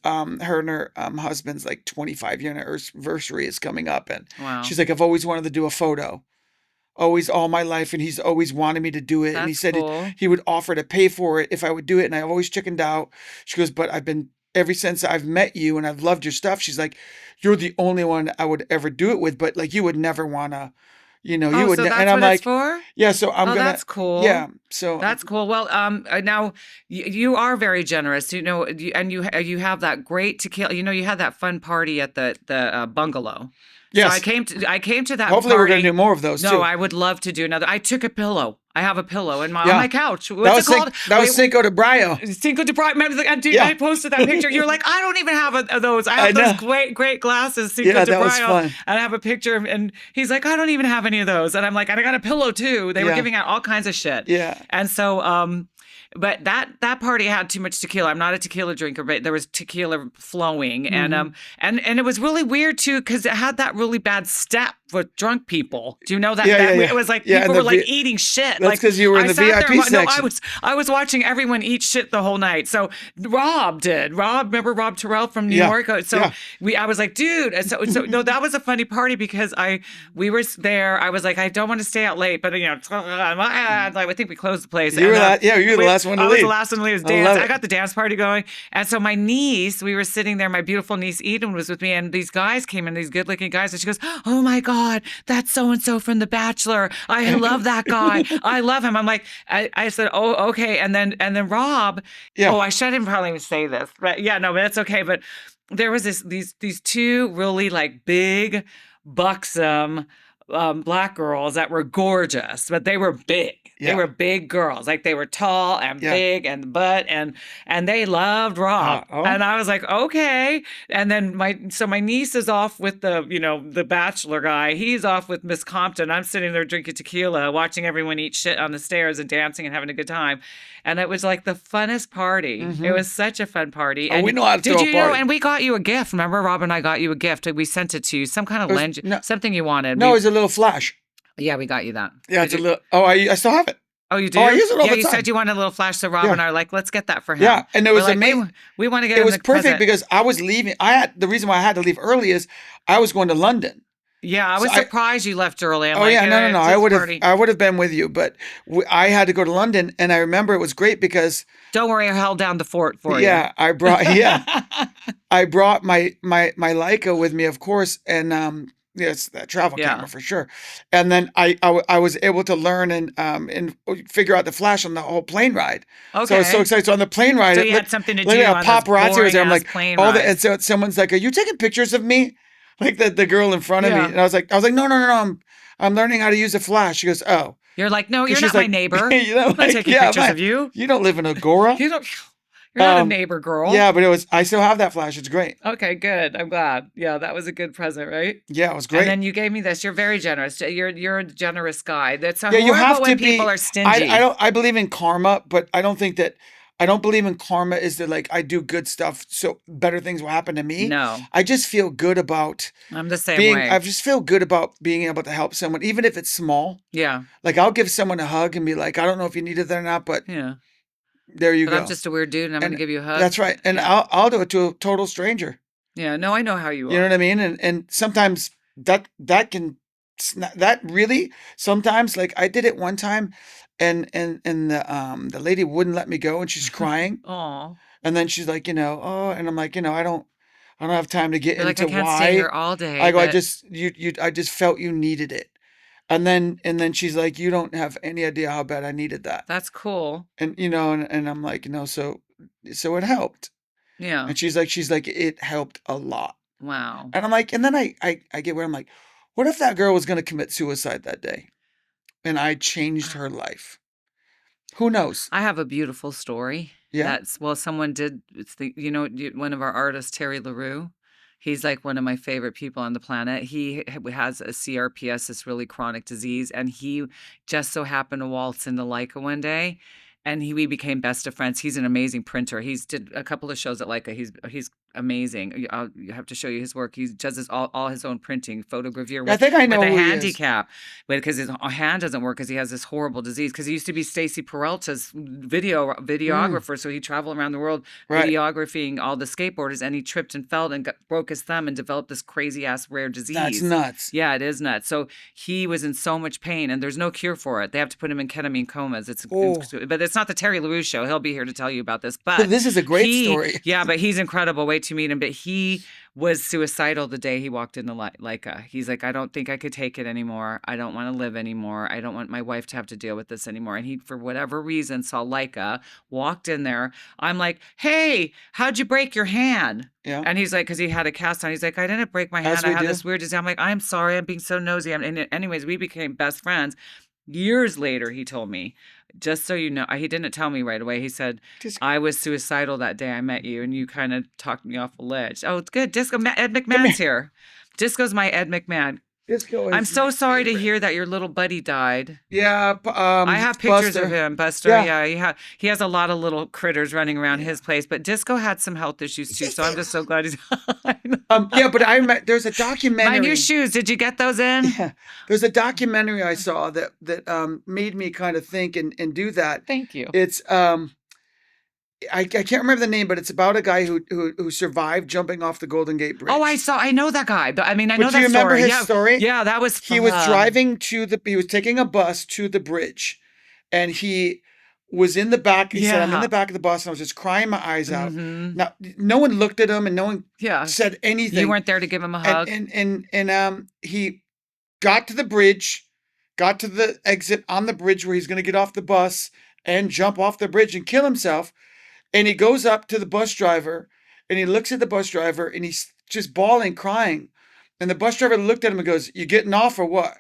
her and her husband's like 25-year anniversary is coming up, and Wow. she's like, I've always wanted to do a photo. Always, all my life, and he's always wanted me to do it. And he That's said cool. he would offer to pay for it if I would do it, and I always chickened out. She goes, but ever since I've met you and I've loved your stuff, she's like, you're the only one I would ever do it with, but like you would never want to, you Oh, would. so that's And I'm what it's like, for? yeah, so I'm Oh, gonna, that's cool. yeah, so That's cool. Well, now you are very generous, and you have that great tequila. You had that fun party at the bungalow. yes. So I came to that Hopefully, we're gonna party. do more of those No, too. I would love to do another. I took a pillow. I have a pillow on Yeah. my couch. That What's was it called? that was Cinco de Brio. Cinco de Mayo. Remember, dude, Yeah. I posted that picture. You're like, I don't even have those. I have I those know. great glasses, Cinco Yeah, de that was Mayo, fun. and I have a picture. And he's like, I don't even have any of those. And I'm like, and I got a pillow too. They were Yeah. giving out all kinds of shit. Yeah. And so, but that party had too much tequila. I'm not a tequila drinker, but there was tequila flowing, Mm-hmm. and it was really weird too because it had that really bad step with drunk people. Do you know that? Yeah, that yeah, yeah. It was like Yeah, people and were the like eating shit. That's Like 'cause you were in I the sat there VIP and- No, section. I was watching everyone eat shit the whole night. So Rob did. Remember Rob Terrell from New Yeah. York? So Yeah. I was like, dude. And so no, that was a funny party because we were there. I was like, I don't want to stay out late, but I think we closed the place. You were And, you were the last one to I leave. was the last one to leave. It was I dance. love it. I got the dance party going. And so my niece, we were sitting there, my beautiful niece Eden was with me, and these guys came in, these good looking guys, and she goes, oh my God, that's so and so from The Bachelor. I love that guy. I love him. I'm like, I said, oh, okay. And then Rob, Yeah. oh, I shouldn't probably say this, but yeah, no, but that's okay. But there was these two really like big, buxom, black girls that were gorgeous, but they were big. They Yeah. were big girls, like they were tall and Yeah. big and butt, and they loved Rob. Oh. And I was like, okay. And then my niece is off with the bachelor guy. He's off with Miss Compton. I'm sitting there drinking tequila, watching everyone eat shit on the stairs and dancing and having a good time. And it was like the funnest party. It Mm-hmm. was such a fun party. Oh, And we know how to did throw a you know? party. And we got you a gift. Remember, Rob and I got you a gift. We sent it to you, some kind of It was, legend, no, something you wanted. no, it's a little flash. Yeah, we got you that. Yeah, Did it's a you? little. Oh, I still have it. Oh, you do? Oh, I use it all Yeah, the you time. said you wanted a little flash, so Rob Yeah. and I are like, let's get that for him. Yeah, and it We're was like, amazing. we want to get It him was the perfect present. because I was leaving. The reason why I had to leave early is I was going to London. Yeah, I So was surprised you left early. I'm Oh like, yeah, no. it's I his would have, party. I would have been with you, but I had to go to London, and I remember it was great because Don't worry, I held down the fort for yeah, you. I brought my Leica with me, of course, and yeah, it's that travel Yeah. camera for sure. And then I was able to learn and figure out the flash on the whole plane ride. So I was so Okay. excited. So on the plane ride, So it you had looked something to like do a on this paparazzi was there. I'm boring-ass like plane all the, ride. and so someone's like, "Are you taking pictures of me?" Like the girl in front of me, Yeah. and I was like, "No, I'm learning how to use a flash." She goes, "Oh." You're like, no, 'Cause you're she's not my like, neighbor. you know, I'm not like, taking yeah, pictures of you. you don't live in Agora. You don't. You're not a Um, neighbor girl. yeah, but I still have that flash. It's great. Okay, good. I'm glad. Yeah, that was a good present, right? Yeah, it was And great. then you gave me this. You're very generous. You're a generous guy. That's Yeah, you have horrible to when people be. are stingy. I believe in karma, but I don't think that. I don't believe in karma is that like I do good stuff so better things will happen to me. No, I just feel good about I'm the same being. way. I just feel good about being able to help someone, even if it's small. Yeah, Like I'll give someone a hug and be like, I don't know if you need it or not, but yeah. there you But I'm go. just a weird dude, and I'm gonna And give you a hug. that's right. And Yeah, I'll do it to a total stranger. yeah. No, I know how you You know are. what I mean? And sometimes that can that really sometimes like I did it one time and the lady wouldn't let me go and she's crying Oh, and then she's like, oh, and I'm like, I don't have time to get you're like, I into can't stay why. here all day, I go, but I just felt you needed it. And then she's like, you don't have any idea how bad I needed that. that's cool. And and I'm like, so it helped. Yeah. And she's like, it helped a lot. Wow. And I'm like, and then I get where I'm like, what if that girl was going to commit suicide that day and I changed her life? Who knows? I have a beautiful story. Yeah. Someone did. It's one of our artists, Terry LaRue. He's like one of my favorite people on the planet. He has a CRPS, this really chronic disease, and he just so happened to waltz into Leica one day, and we became best of friends. He's an amazing printer. He's did a couple of shows at Leica. He's amazing. You have to show you his work. He does all his own printing, photogravure I think I know with a who he is. handicap, because his hand doesn't work because he has this horrible disease. Because he used to be Stacy Peralta's videographer, so he traveled around the world Right. videographing all the skateboarders, and he tripped and fell and broke his thumb and developed this crazy ass rare disease. That's nuts. Yeah, it is nuts. So he was in so much pain, and there's no cure for it. They have to put him in ketamine comas. Oh. But it's not the Terry LaRue show. He'll be here to tell you about this. But This is a great story. Yeah, but he's incredible. Wait to meet him. But he was suicidal the day he walked into Leica. He's like, I don't think I could take it anymore. I don't want to live anymore. I don't want my wife to have to deal with this anymore. And he, for whatever reason, saw Leica, walked in there. I'm like, hey, how'd you break your hand? Yeah. And he's like, because he had a cast on. He's like, I didn't break my As hand. I we had do. this weird disease. I'm like, I'm sorry. I'm being so nosy. And anyways, we became best friends. Years later, he told me, just so you know, he didn't tell me right away. He said, Just- I was suicidal that day I met you, and you kind of talked me off a ledge. Oh, it's good. Ed McMahon's here. Disco's my Ed McMahon. Disco is I'm so my sorry to favorite. hear that your little buddy died. Yeah. I have pictures Buster. of him, Buster. Yeah. Yeah, he has a lot of little critters running around his place. But Disco had some health issues too, so I'm just so glad he's. Yeah, but there's a documentary. My new shoes. Did you get those in? Yeah. There's a documentary I saw that made me kind of think and do that. Thank you. It's I can't remember the name, but it's about a guy who survived jumping off the Golden Gate Bridge. Oh, I know that guy. I mean, I know But do that you remember story. his Yeah, story? Yeah, that was. He was driving he was taking a bus to the bridge, and he was in the back. He said, "I'm in Yeah. the back of the bus, and I was just crying my eyes out." Mhm. Now, no one looked at him, and no one Yeah. said anything. You weren't there to give him a hug. And he got to the bridge, got to the exit on the bridge where he's going to get off the bus and jump off the bridge and kill himself. And he goes up to the bus driver and he looks at the bus driver and he's just bawling, crying. And the bus driver looked at him and goes, "You getting off or what?"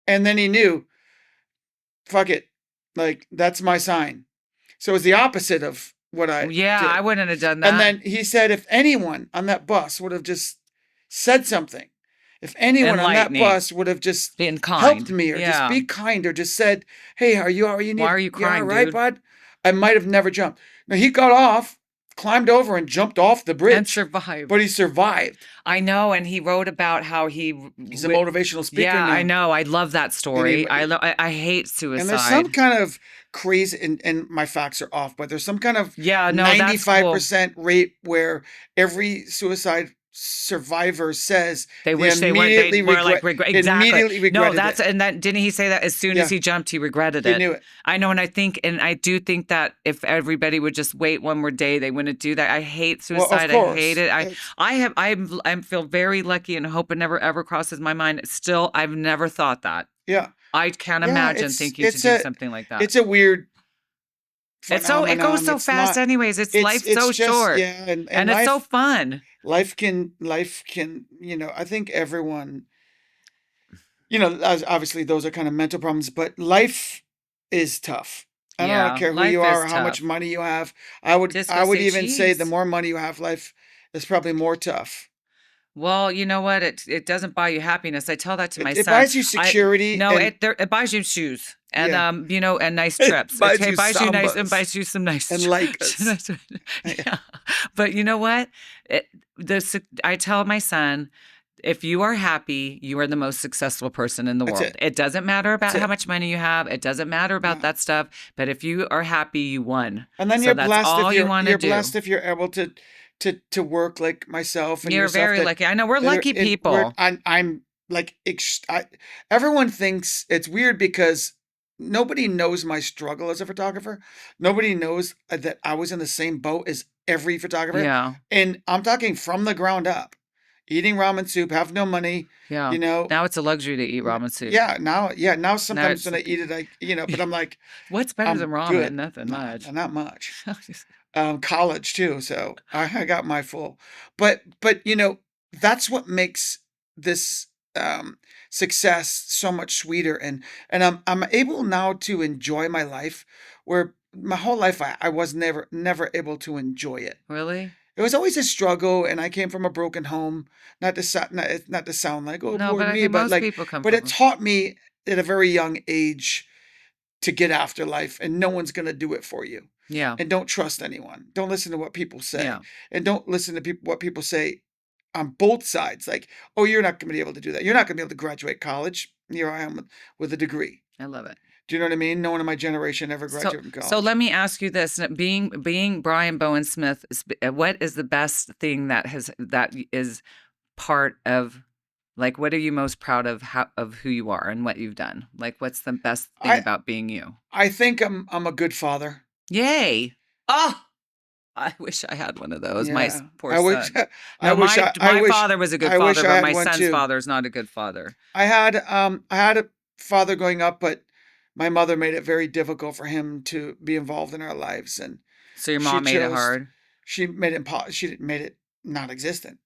And then he knew, fuck it. Like, that's my sign. So it was the opposite of what I Yeah, I did. wouldn't have done And that. then he said, if anyone on that bus would have just said something, if anyone on that Enlightening, bus would have just being helped kind. me or just Yeah. be kind or just said, hey, are you all right? Why are you You all crying, right, dude? bud? I might have never jumped. Now he got off, climbed over and jumped off the And bridge, survived. but he survived. I know, and he wrote about how He's a motivational speaker yeah, now. I know. I love that story. I hate suicide. And there's some kind of crazy, and my facts are off, but there's some kind of yeah, no, that's cool. 95% rate where every suicide survivor says they wish they weren't. They were like regret. Exactly. Immediately regretted no, that's it. And that didn't he say that as soon as he jumped, he regretted it. He knew it. I know, and I do think that if everybody would just wait one more day, they wouldn't do that. I hate suicide. Well, of course. I hate it. I feel very lucky and hope it never ever crosses my mind. Still, I've never thought that. Yeah. I can't imagine thinking to do something like that. It's a weird. It goes so fast, anyways. Life's so short. Yeah, and life, it's so fun. Life can, I think everyone, obviously those are kind of mental problems, but life is tough. I don't care who you are or how much money you have. I would even say the more money you have, life is probably more tough. Well, you know what? It doesn't buy you happiness. I tell that to my son. It buys you security. It buys you shoes and and nice trips. It buys you some nice and trips. Yeah. But you know what? I tell my son, if you are happy, you are the most successful person in the world. It doesn't matter about how much money you have. It doesn't matter about that stuff. But if you are happy, you won. And then you're blessed you're blessed if you're able to work like myself. And you're very lucky. I know we're lucky people. I'm like, everyone thinks it's weird because nobody knows my struggle as a photographer. Nobody knows that I was in the same boat as every photographer. Yeah. And I'm talking from the ground up. Eating ramen soup, have no money. Yeah. Now it's a luxury to eat ramen soup. Yeah. Now sometimes when I eat it, but I'm like, what's better than ramen? Good. Nothing much. Not much. College too. So I got my full, but that's what makes this success so much sweeter. And I'm able now to enjoy my life, where my whole life I was never able to enjoy it. Really? It was always a struggle, and I came from a broken home. Not to sound like, oh, no, poor me, but like, it taught me at a very young age to get after life, and no one's gonna do it for you. Yeah. And don't trust anyone. Don't listen to what people say. Yeah. And don't listen to what people say on both sides. Like, oh, you're not gonna be able to do that. You're not gonna be able to graduate college. Here I am with a degree. I love it. Do you know what I mean? No one in my generation ever graduated from college. So let me ask you this: being Brian Bowen Smith, what is the best thing that is part of, like, what are you most proud of who you are and what you've done? Like, what's the best thing about being you? I think I'm a good father. Yay! Oh, I wish I had one of those. Yeah. My poor son. My father was a good father, but my son's father is not a good father. I had a father growing up, but my mother made it very difficult for him to be involved in our lives, and so your mom made it hard. She made it non-existent.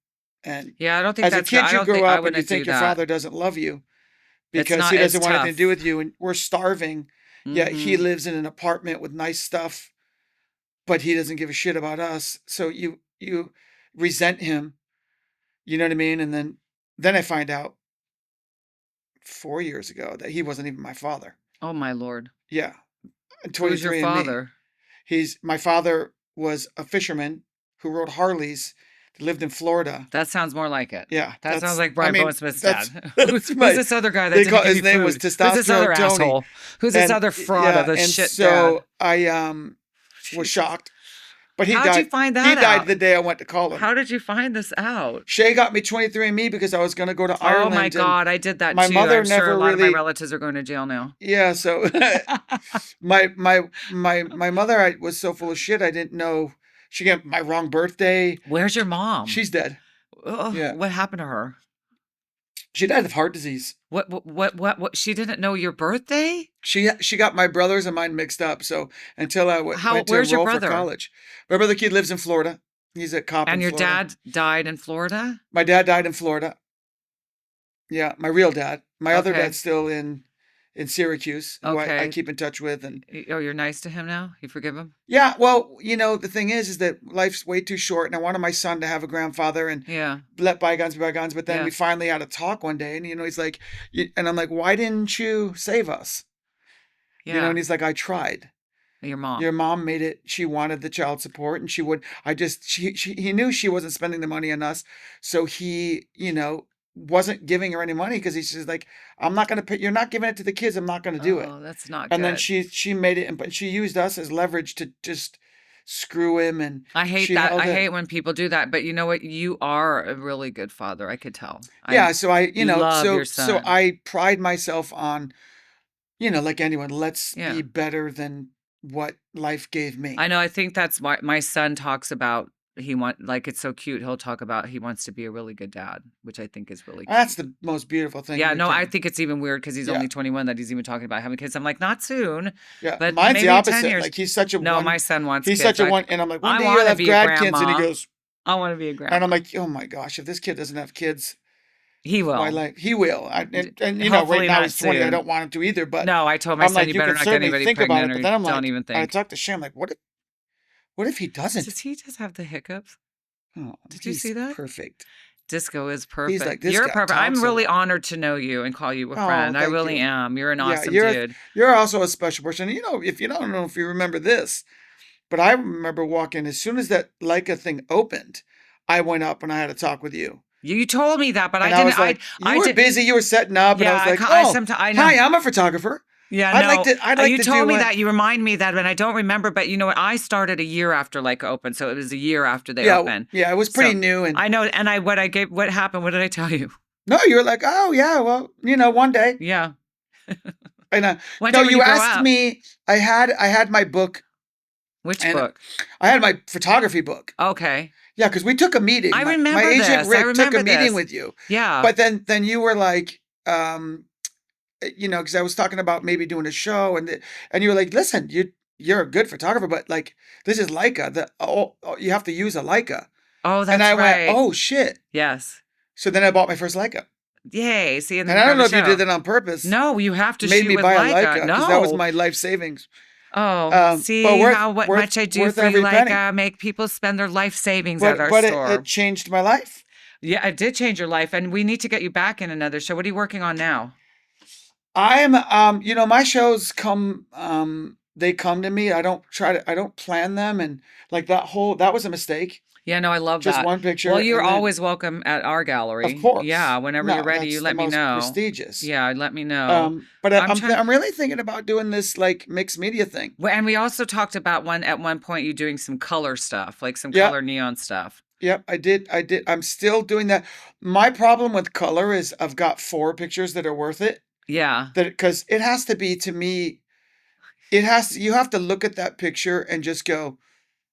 And yeah, I don't think as that's a kid you grow up and you think your father doesn't love you because he doesn't want anything to do with you, and we're starving. Mm-hmm. Yet he lives in an apartment with nice stuff, but he doesn't give a shit about us. So you resent him. You know what I mean? And then I find out 4 years ago that he wasn't even my father. Oh my Lord. Yeah. Who's your father? My father was a fisherman who rode Harleys, lived in Florida. That sounds more like it. Yeah. That sounds like Brian Bowen Smith's dad. Who's this other guy that didn't give his name was Testosterone Who's this other Tony. Asshole? Who's this other fraud of a shit so dad? I was shocked. But he How'd died. You find that he died the day I went to call him. How did you find this out? Shea got me 23andMe because I was going to go to Ireland. Oh my God, I did that my too. Mother I'm never sure a lot really, of my relatives are going to jail now. Yeah, so my mother was so full of shit. I didn't know she got my wrong birthday. Where's your mom? She's dead. Oh, yeah. What happened to her? She died of heart disease. What? She didn't know your birthday? She got my brothers and mine mixed up. So until I went to where's enroll your brother? For college. My brother Keith lives in Florida. He's a cop and in Florida. And your dad died in Florida? My dad died in Florida. Yeah, my real dad. My other dad's still in in Syracuse, who I Okay. keep in touch with. And Oh, you're nice to him now? You forgive him? yeah, well, the thing is that life's way too short, and I wanted my son to have a grandfather and Yeah. let bygones be bygones. But then Yeah. we finally had a talk one day, and he's like, and I'm like, why didn't you save us? Yeah. And he's like, I tried. Your mom. Your mom made it. She wanted the child support, and he knew she wasn't spending the money on us, so he, wasn't giving her any money because he's just like, I'm not gonna pay. You're not giving it to the kids. I'm not gonna do it. Oh, that's not And then good. she made it, but she used us as leverage to just screw him, and I hate she that. held I it. hate when people do that. But you know what? You are a really good father. I could tell. Yeah, so You love your so son. I pride myself on, like anyone, let's Yeah. be better than what life gave me. I know. I think that's why my son talks about it's so cute. He'll talk about he wants to be a really good dad, which I think is really cute. That's the most beautiful thing. Yeah, no, I think it's even weird because he's Yeah. only 21 that he's even talking about having kids. I'm like, not soon. Yeah, But mine's maybe the in 10 opposite. years. Like he's such a No, one. my son wants He's kids. such a one, and I'm like, one I day wanna you'll have be a grad kids, and he grandma. goes, I want to be a grandma. and I'm like, oh my gosh, if this kid doesn't have kids, He will. he will. And right Hopefully now not he's 20. I soon. don't want him to either. But No, I told my I'm son, like, you you better can not get certainly anybody think about it. pregnant But or then I'm don't like, even I think. talked to Shea. I'm like, what if he doesn't? Does he just have the hiccups? Oh, Did you he's see that? perfect. Disco is perfect. like, this You're guy perfect. I'm talks a really lot. honored to know you and call you a Oh, friend. I thank really you. am. You're an Yeah, awesome dude. you're also a special person. If you don't know if you remember this, but I remember walking as soon as that Leica thing opened, I went up and I had a talk with you. You told me that, but And I I didn't. was like, you were did. busy, you were setting up, and I Yeah, was like, I oh, sometimes I know. hi, I'm a photographer. Yeah, I'd no. like You to told do me one. that. You remind me that, and I don't remember. But you know what? I started a year after Leica opened, so it was a year after they opened. Yeah, it was pretty new. And I know. And what happened? What did I tell you? no, you were like, oh yeah, well, one day. Yeah. And One no, day when you grow asked up. me. I had my book. Which and book? I had my photography book. Okay. Yeah, because we took a meeting. I remember my agent this. Rick took a meeting with you. Yeah. But then you were like, because I was talking about maybe doing a show, and you were like, listen, you're a good photographer, but like this is Leica. You have to use a Leica. Oh, that's and I right. went, oh shit. Yes. So then I bought my first Leica. Yay! See, and I don't know if you did that on purpose. No, you have to made shoot me with buy Leica. a Leica No, that was my life savings. Oh, see but what much I do for you, Leica. Make people spend their life savings at our store. But it changed my life. Yeah, it did change your life, and we need to get you back in another show. What are you working on now? I'm, my shows come, they come to me. I don't plan them, and like that was a mistake. Yeah, no, I love Just that. one picture. Well, you're always welcome at our gallery. Of course. Yeah, whenever you're ready, you let me know. Prestigious. Yeah, let me know. But I'm really thinking about doing this like mixed media thing. Well, and we also talked about at one point you doing some color stuff, like some color neon stuff. Yep, I did. I'm still doing that. My problem with color is I've got 4 pictures that are worth it. Yeah. Because it has to be, to me, you have to look at that picture and just go,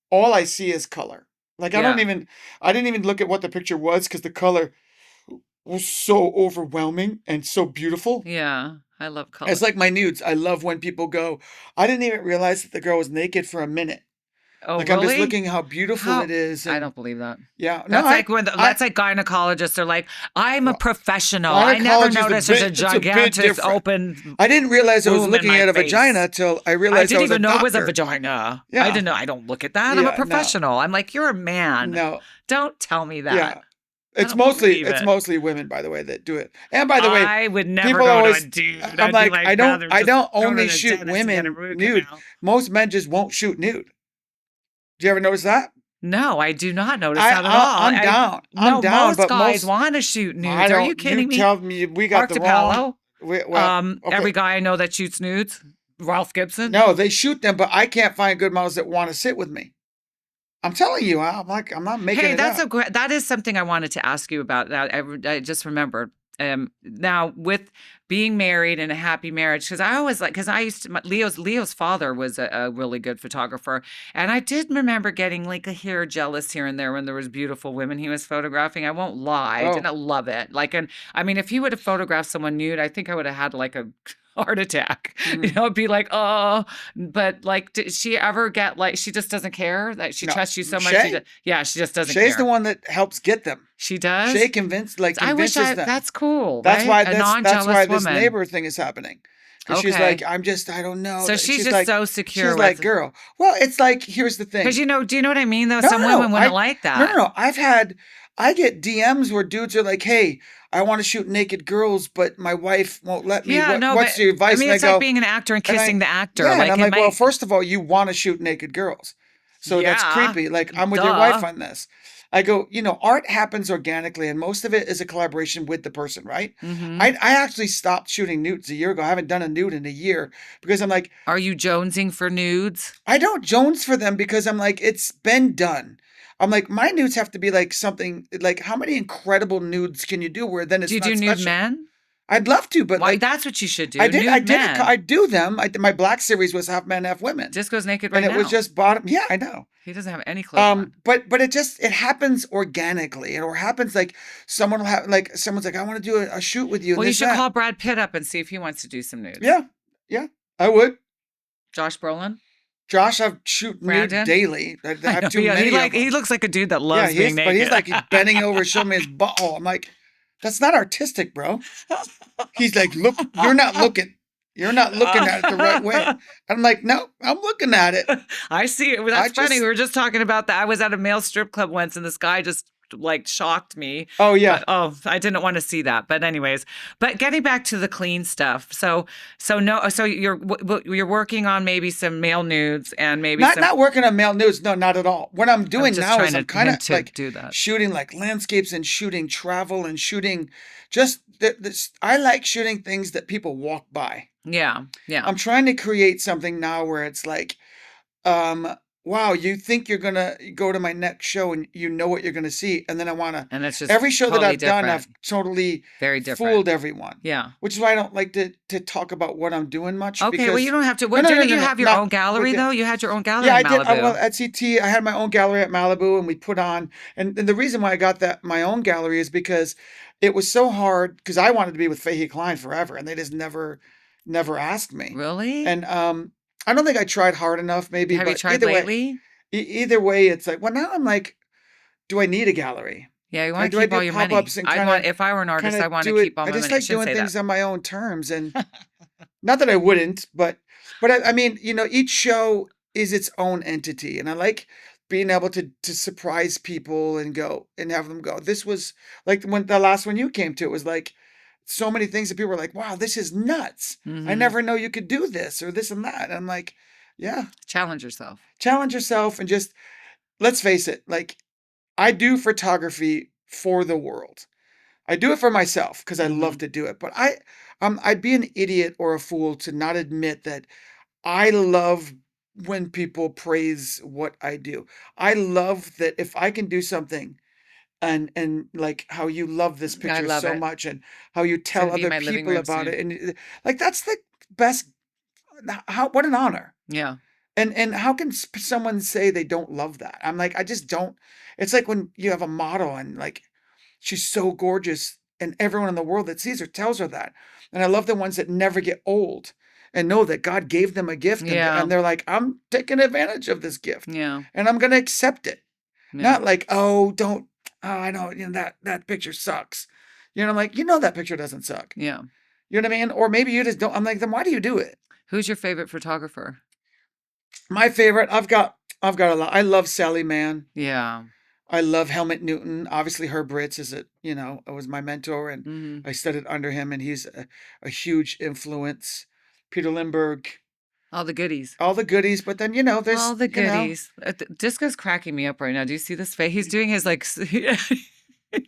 all I see is color. Like I didn't even look at what the picture was because the color was so overwhelming and so beautiful. Yeah, I love color. It's like my nudes. I love when people go, I didn't even realize that the girl was naked for a minute. Oh, like really? I'm just looking how beautiful it is. I don't believe that. Yeah, no, that's like gynecologists are like, I'm a professional. I never noticed there's a gigantic open. I didn't realize I was looking at a vagina till I realized I didn't even know it was a vagina. Yeah. I didn't know. I don't look at that. I'm a professional. No. I'm like, you're a man. No, don't tell me that. Yeah. It's mostly women, by the way, that do it. And by the way, I would never go to a dude. I'm like I don't only shoot women nude. Most men just won't shoot nude. Do you ever notice that? No, I do not notice that at all. I'm down. I'm down. Most guys want to shoot nudes. Are you kidding me? Tell me we got the wrong. Every guy I know that shoots nudes, Ralph Gibson. No, they shoot them, but I can't find good models that want to sit with me. I'm telling you, I'm not making it up. Hey, that is something I wanted to ask you about. I just remembered. Now with being married and a happy marriage, because Leo's father was a really good photographer, and I did remember getting like a hair jealous here and there when there was beautiful women he was photographing. I won't lie, I didn't love it. If he would have photographed someone nude, I think I would have had like a heart attack. It'd be like, oh, but like, did she ever get like, she just doesn't care that she trusts you so much? Shea? She just doesn't care. Shay's the one that helps get them. She does? Shea convinces them. That's cool. That's right? why this neighbor thing is happening. And she's like, Okay. I don't know. So she's She's just like, so she's secure like, with, girl. Well, it's like, here's the because thing. do you know what I mean though? No, Some no, women no. wouldn't like No, no, that. no. I get DMs where dudes are like, hey, I want to shoot naked girls, but my wife won't let me. Yeah, no, What's but your I advice? mean, And I it's like go, being an actor and and kissing the actor. yeah, and Like I'm it like, well, might, first of all, you want to shoot naked girls. So that's yeah, creepy. Like, I'm with your wife duh. on this. I go, art happens organically, and most of it is a collaboration with the person, right? Mm-hmm. I actually stopped shooting nudes a year ago. I haven't done a nude in a year because I'm like, Are you jonesing for nudes? I don't Jones for them because I'm like, it's been done. I'm like, my nudes have to be like something like, how many incredible nudes can you do where then Do it's you do not nude special? men? I'd love to, but Why? like, That's what you should do. I Nude did it. men. I do them. My Black series was half men, half women, Disco's naked and right it was now. just bottom. Yeah, I know. He doesn't have any clothes on. But it happens organically, or happens like someone will have like someone's like, I want to do a shoot with you, and Well, you this should that. call Brad Pitt up and see if he wants to do some nudes. Yeah, yeah, I would. Josh Brolin, Josh, I shoot nude Brandon. daily. I I have know. too Yeah, many of he them. looks like a dude that Yeah, loves being he's naked. like he's bending over, showing me his butthole. I'm like, that's not artistic, bro. He's like, look, you're not looking. You're not looking at it the right way. I'm like, no, I'm looking at it. I see it. I That's funny. just, We were just talking about that. I was at a male strip club once, and this guy just like shocked me. oh yeah. But I didn't want to see that. But anyways, but getting back to the clean stuff. So you're working on maybe some male nudes and maybe some. Not working on male nudes. No, not at all. What I'm I was doing just now is trying I'm to kind of him to like do that. shooting like landscapes and shooting travel and shooting just this. I like shooting things that people walk by. Yeah, yeah. I'm trying to create something now where it's like, um, wow, you think you're gonna go to my next show and you know what you're gonna see, and then I wanna And it's just every show that totally I've done, different. I've totally Very fooled different. everyone. Yeah. Which is why I don't like to talk about what I'm doing much Okay. Well, you because don't have to. no, Well, no, no, didn't no, you no, have your not own gallery with it. though? You had your own gallery Yeah, in I did. Well, Malibu. at CT, I had my own gallery at Malibu, and we put on. And the reason why I got that my own gallery is because it was so hard because I wanted to be with Fahey Klein forever, and they just never asked me. Really? And I don't think I tried hard enough, maybe. Have you But tried lately? either way, it's like, well, now I'm like, do I need a gallery? Yeah, you Like, want to do I keep do all your pop money. ups and I'd want, if I were an artist, I want to do it? keep all I my just money. I like shouldn't doing say that. things on my own terms, and not that I wouldn't, but I mean, each show is its own entity, and I like being able to surprise people and go and have them go. This was like when the last one you came to, it was like so many things that people were like, "Wow, this is nuts! I Hmm. never know you could do this or this and that." And I'm like, "Yeah, Challenge yourself. challenge yourself and just let's face it. Like I do photography for the world. I do it for myself because I love Hmm. to do it. But I'd be an idiot or a fool to not admit that I love when people praise what I do. I love that if I can do something and like how you love this I picture love so it. much and how you It's going tell to be in other my living people room about it soon. and like that's the best how what an honor. Yeah. And how can someone say they don't love that? I'm like, I just don't. It's like when you have a model and like she's so gorgeous and everyone in the world that sees her tells her that. And I love the ones that never get old and know that God gave them a gift Yeah. and they're like, I'm taking advantage of this gift Yeah. and I'm going to accept it. Yeah. Not like, oh, don't, oh, I know, that picture sucks. I'm like, that picture doesn't suck. Yeah. You know what I mean? Or maybe you just don't. I'm like, then why do you do it? Who's your favorite photographer? My favorite, I've got a lot. I love Sally Mann. Yeah. I love Helmut Newton. Obviously, Herb Ritz was my mentor, and Hmm. I studied under him, and he's a huge influence. Peter Lindbergh, All the goodies. all the goodies. But then there's All the goodies. Disco's cracking me up right now. Do you see this face? He's doing his like.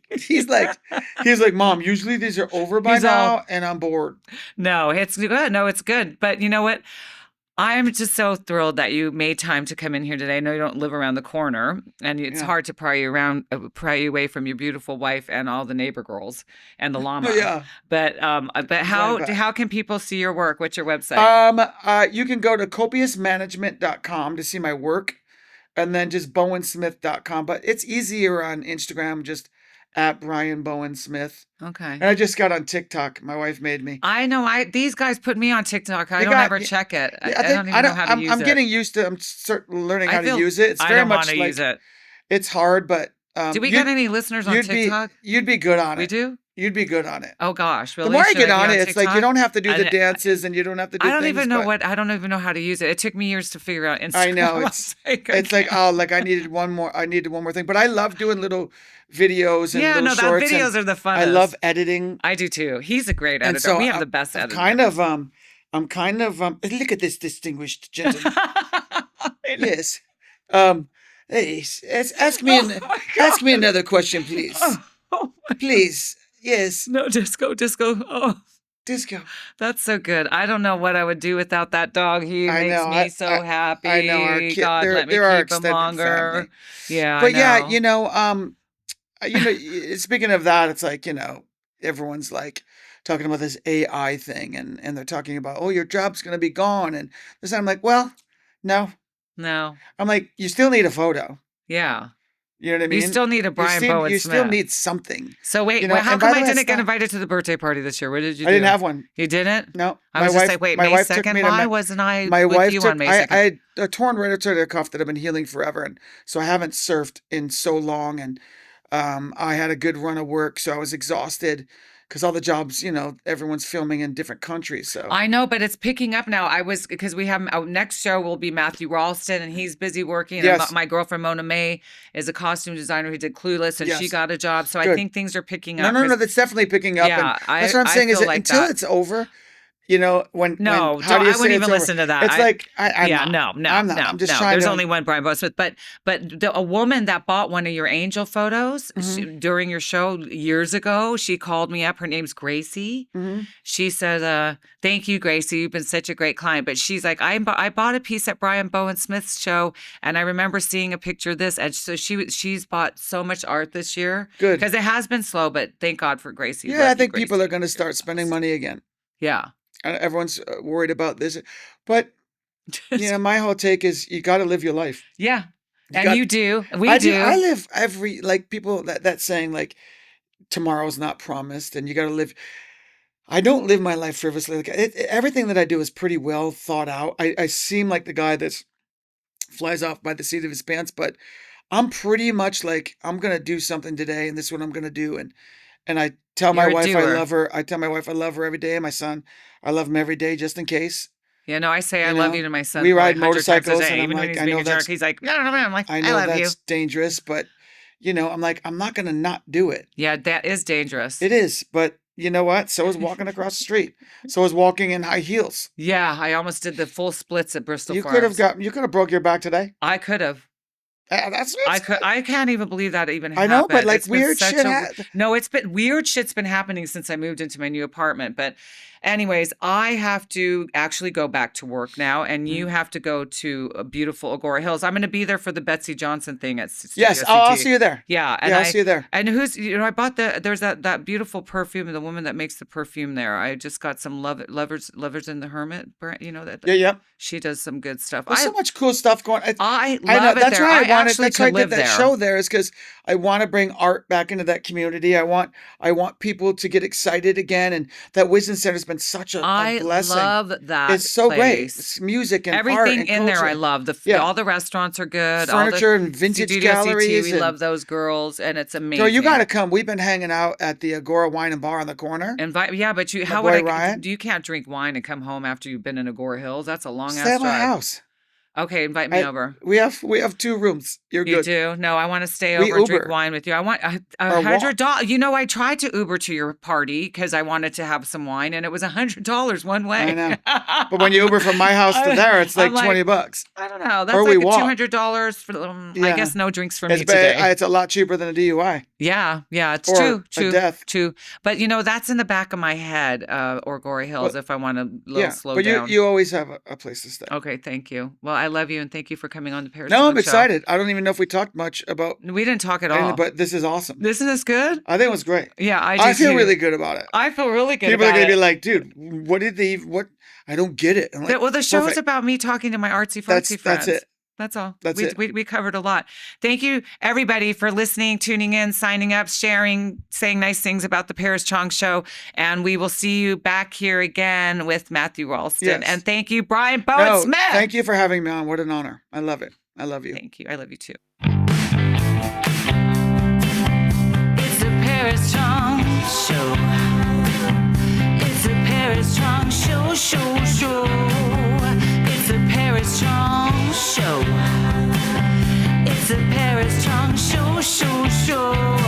he's like, Mom. Usually these are over by He's all. now, and I'm bored. No, it's good. No, it's good. But you know what? I'm just so thrilled that you made time to come in here today. I know you don't live around the corner, and it's Yeah, hard to pry you away from your beautiful wife and all the neighbor girls and the oh llama. yeah. But Glad back. how can people see your work? What's your website? You can go to copiousmanagement.com to see my work, and then just bowensmith.com. But it's easier on Instagram, just at Brian Bowen Smith. Okay. And I just got on TikTok. My wife made me. I know. These guys put me on TikTok. I They don't got. ever check it. I I don't think even know how to use I'm it. getting used to. Learning I how to feel use it. It's I very don't want much to use like it. it's hard, but Do we get any listeners on you'd TikTok? be good on We it. do? You'd be good on it. Oh gosh, The really? more I Should get be on it, it's like you TikTok? don't have to do the I, dances and you don't have to do I don't things. even know But I don't even know how to use it. It took me years to figure out I Instagram. know I it's was like, it's like, oh, like I needed one more. I needed one more thing. But I love doing little videos and yeah, little no, that shorts, and videos are the I love funnest. editing. I do too. He's a great And editor. so We have the best I've editor. kind of I'm kind of look at this distinguished gentleman. Yes. Um, hey, ask me Oh my ask me God. another question, please. Oh my Please. Yes. No, disco. Oh, Disco. that's so good. I don't know what I would do without that dog. He I makes know. me so I know our happy. kid. God, let me They're our keep him extended longer. family. Yeah, I But yeah, know. speaking of that, it's like, everyone's like talking about this AI thing, and they're talking about, oh, your job's going to be gone. And this, I'm like, well, no. No. I'm like, you still need a photo. Yeah. You know what I You mean? still need a Brian Bowen You still Smith. need something, So wait, how and by come the I way, didn't get invited to the birthday party this year? What did you I do? didn't have one. You didn't? No, I was just like, wait, my May wife took 2nd? me to Why wasn't I my with wife you took, on May I 2nd? had a torn rotator cuff that I've been healing forever. And so I haven't surfed in so long. And I had a good run of work. So I was exhausted because all the jobs, everyone's filming in different countries. So I know, but it's picking up now. Because we have our next show will be Matthew Ralston, and he's busy working. And yes, my girlfriend Mona May is a costume designer who did Clueless, and she yes, got a job. So I good. think things are picking No, up. no, no, that's definitely picking up. And Yeah, that's what I'm I saying is feel that like until that. it's over, when No, how do you I say wouldn't it's even over? listen to that. It's like I'm Yeah, not. no, no, I'm not. no, I'm just no. trying There's to. only one Brian Bowen Smith, but a woman that bought one of your angel photos Hmm. during your show years ago, she called me up. Her name's Gracie. Hmm. She said, "Thank you, Gracie. You've been such a great client." But she's like, I bought a piece at Brian Bowen Smith's show, and I remember seeing a picture of this." And so she's bought so much art this year Good. because it has been slow, but thank God for Gracie. Yeah, I Love you, think people are Gracie. going to You're start the spending best. money again. Yeah. Everyone's worried about this, but Just my whole take is you got to live your life. yeah. You And got. you do. We I do. I do. live every, like, people that saying like tomorrow's not promised and you got to live. I don't live my life frivolously. Like everything that I do is pretty well thought out. I seem like the guy that flies off by the seat of his pants, but I'm pretty much like, I'm gonna do something today, and this is what I'm gonna do. And I tell my You're a wife I doer. love her. I tell my wife I love her every day. And my son, I love him every day, just in case. Yeah, no, I say I You love know, you to my son we probably ride 100 times a motorcycles, day. and I'm Even when like, he's being a jerk, he's like, no, no, no. I'm like, I I know love you. that's dangerous, but I'm like, I'm not gonna not do it. Yeah, that is dangerous. It is, but you know what? So is walking across the street. So is walking in high heels. Yeah, I almost did the full splits at Bristol You could have Farms. you could have broke your back today. I could have. That's what I'm saying. I can't even believe that even I know, but happened. like It's been weird such shit. no, it's been weird shit's been happening since I moved into my new apartment. But anyways, I have to actually go back to work now, and you have to go to beautiful Agora Hills. I'm going to be there for the Betsy Johnson thing at Studio Yes, I'll see CT. you there. Yeah, and Yeah, I'll see you there. and I bought there's that beautiful perfume, the woman that makes the perfume there. I just got some lovers in the Hermit brand, that Yeah. she does some good stuff. There's so much cool stuff going. I I know. love it That's there. why I I wanted. actually That's why I could did live that there. show there, is because I want to bring art back into that community. I want people to get excited again, and that Wisdom Center's been such a I blessing. love that It's so great. place. It's music and art Everything and in there I culture. love. Yeah. All the restaurants are good. Furniture all the and vintage Studio CT, galleries. we love those girls, and it's amazing. Girl, you got to come. We've been hanging out at the Agora Wine and Bar on the corner. Yeah, but My how would boy Ryan. you can't drink wine and come home after you've been in Agora Hills? That's a long Stay ass at my drive. house. Okay, invite me over. We have 2 rooms. You're You good. do? No, I want to stay We over and drink Uber. wine with you. I want Or $100. I tried to Uber to your party because I wanted to have some wine, and it was $100 one way. I know. But when you Uber from my house to there, it's like I'm like, $20. I don't know. That's Or we like walk. $200 for. I Yeah. guess no drinks for It's me today. it's a lot cheaper than a DUI. Yeah, it's Or true, a death. true. But That's in the back of my head, or Gory Hills, Well, if I want to little slow but down. you always have a place to stay. Okay, thank you. Well, I love you, and thank you for coming on the Paris No, Chong I'm show. excited. I don't even know if we talked much about We didn't talk at anything, all. but this is awesome. Isn't this good? I think it was great. Yeah, I feel too. really good about it. I feel really good People are about going to it. be like, dude, what? I don't get it. I'm like, Well, the show is perfect. about me talking to my artsy fartsy friends. That's it. That's all. That's it. We covered a lot. Thank you, everybody, for listening, tuning in, signing up, sharing, saying nice things about the Paris Chong show. And we will see you back here again with Matthew Ralston. Yes. And thank you, Brian Bowen Smith. Thank you for having me on. What an honor. I love it. I love you. Thank you. I love you too. It's the Paris Chong. show. It's a Paris Chong show, show, show. It's a Paris Chong show. It's a Paris Chong show, show, show.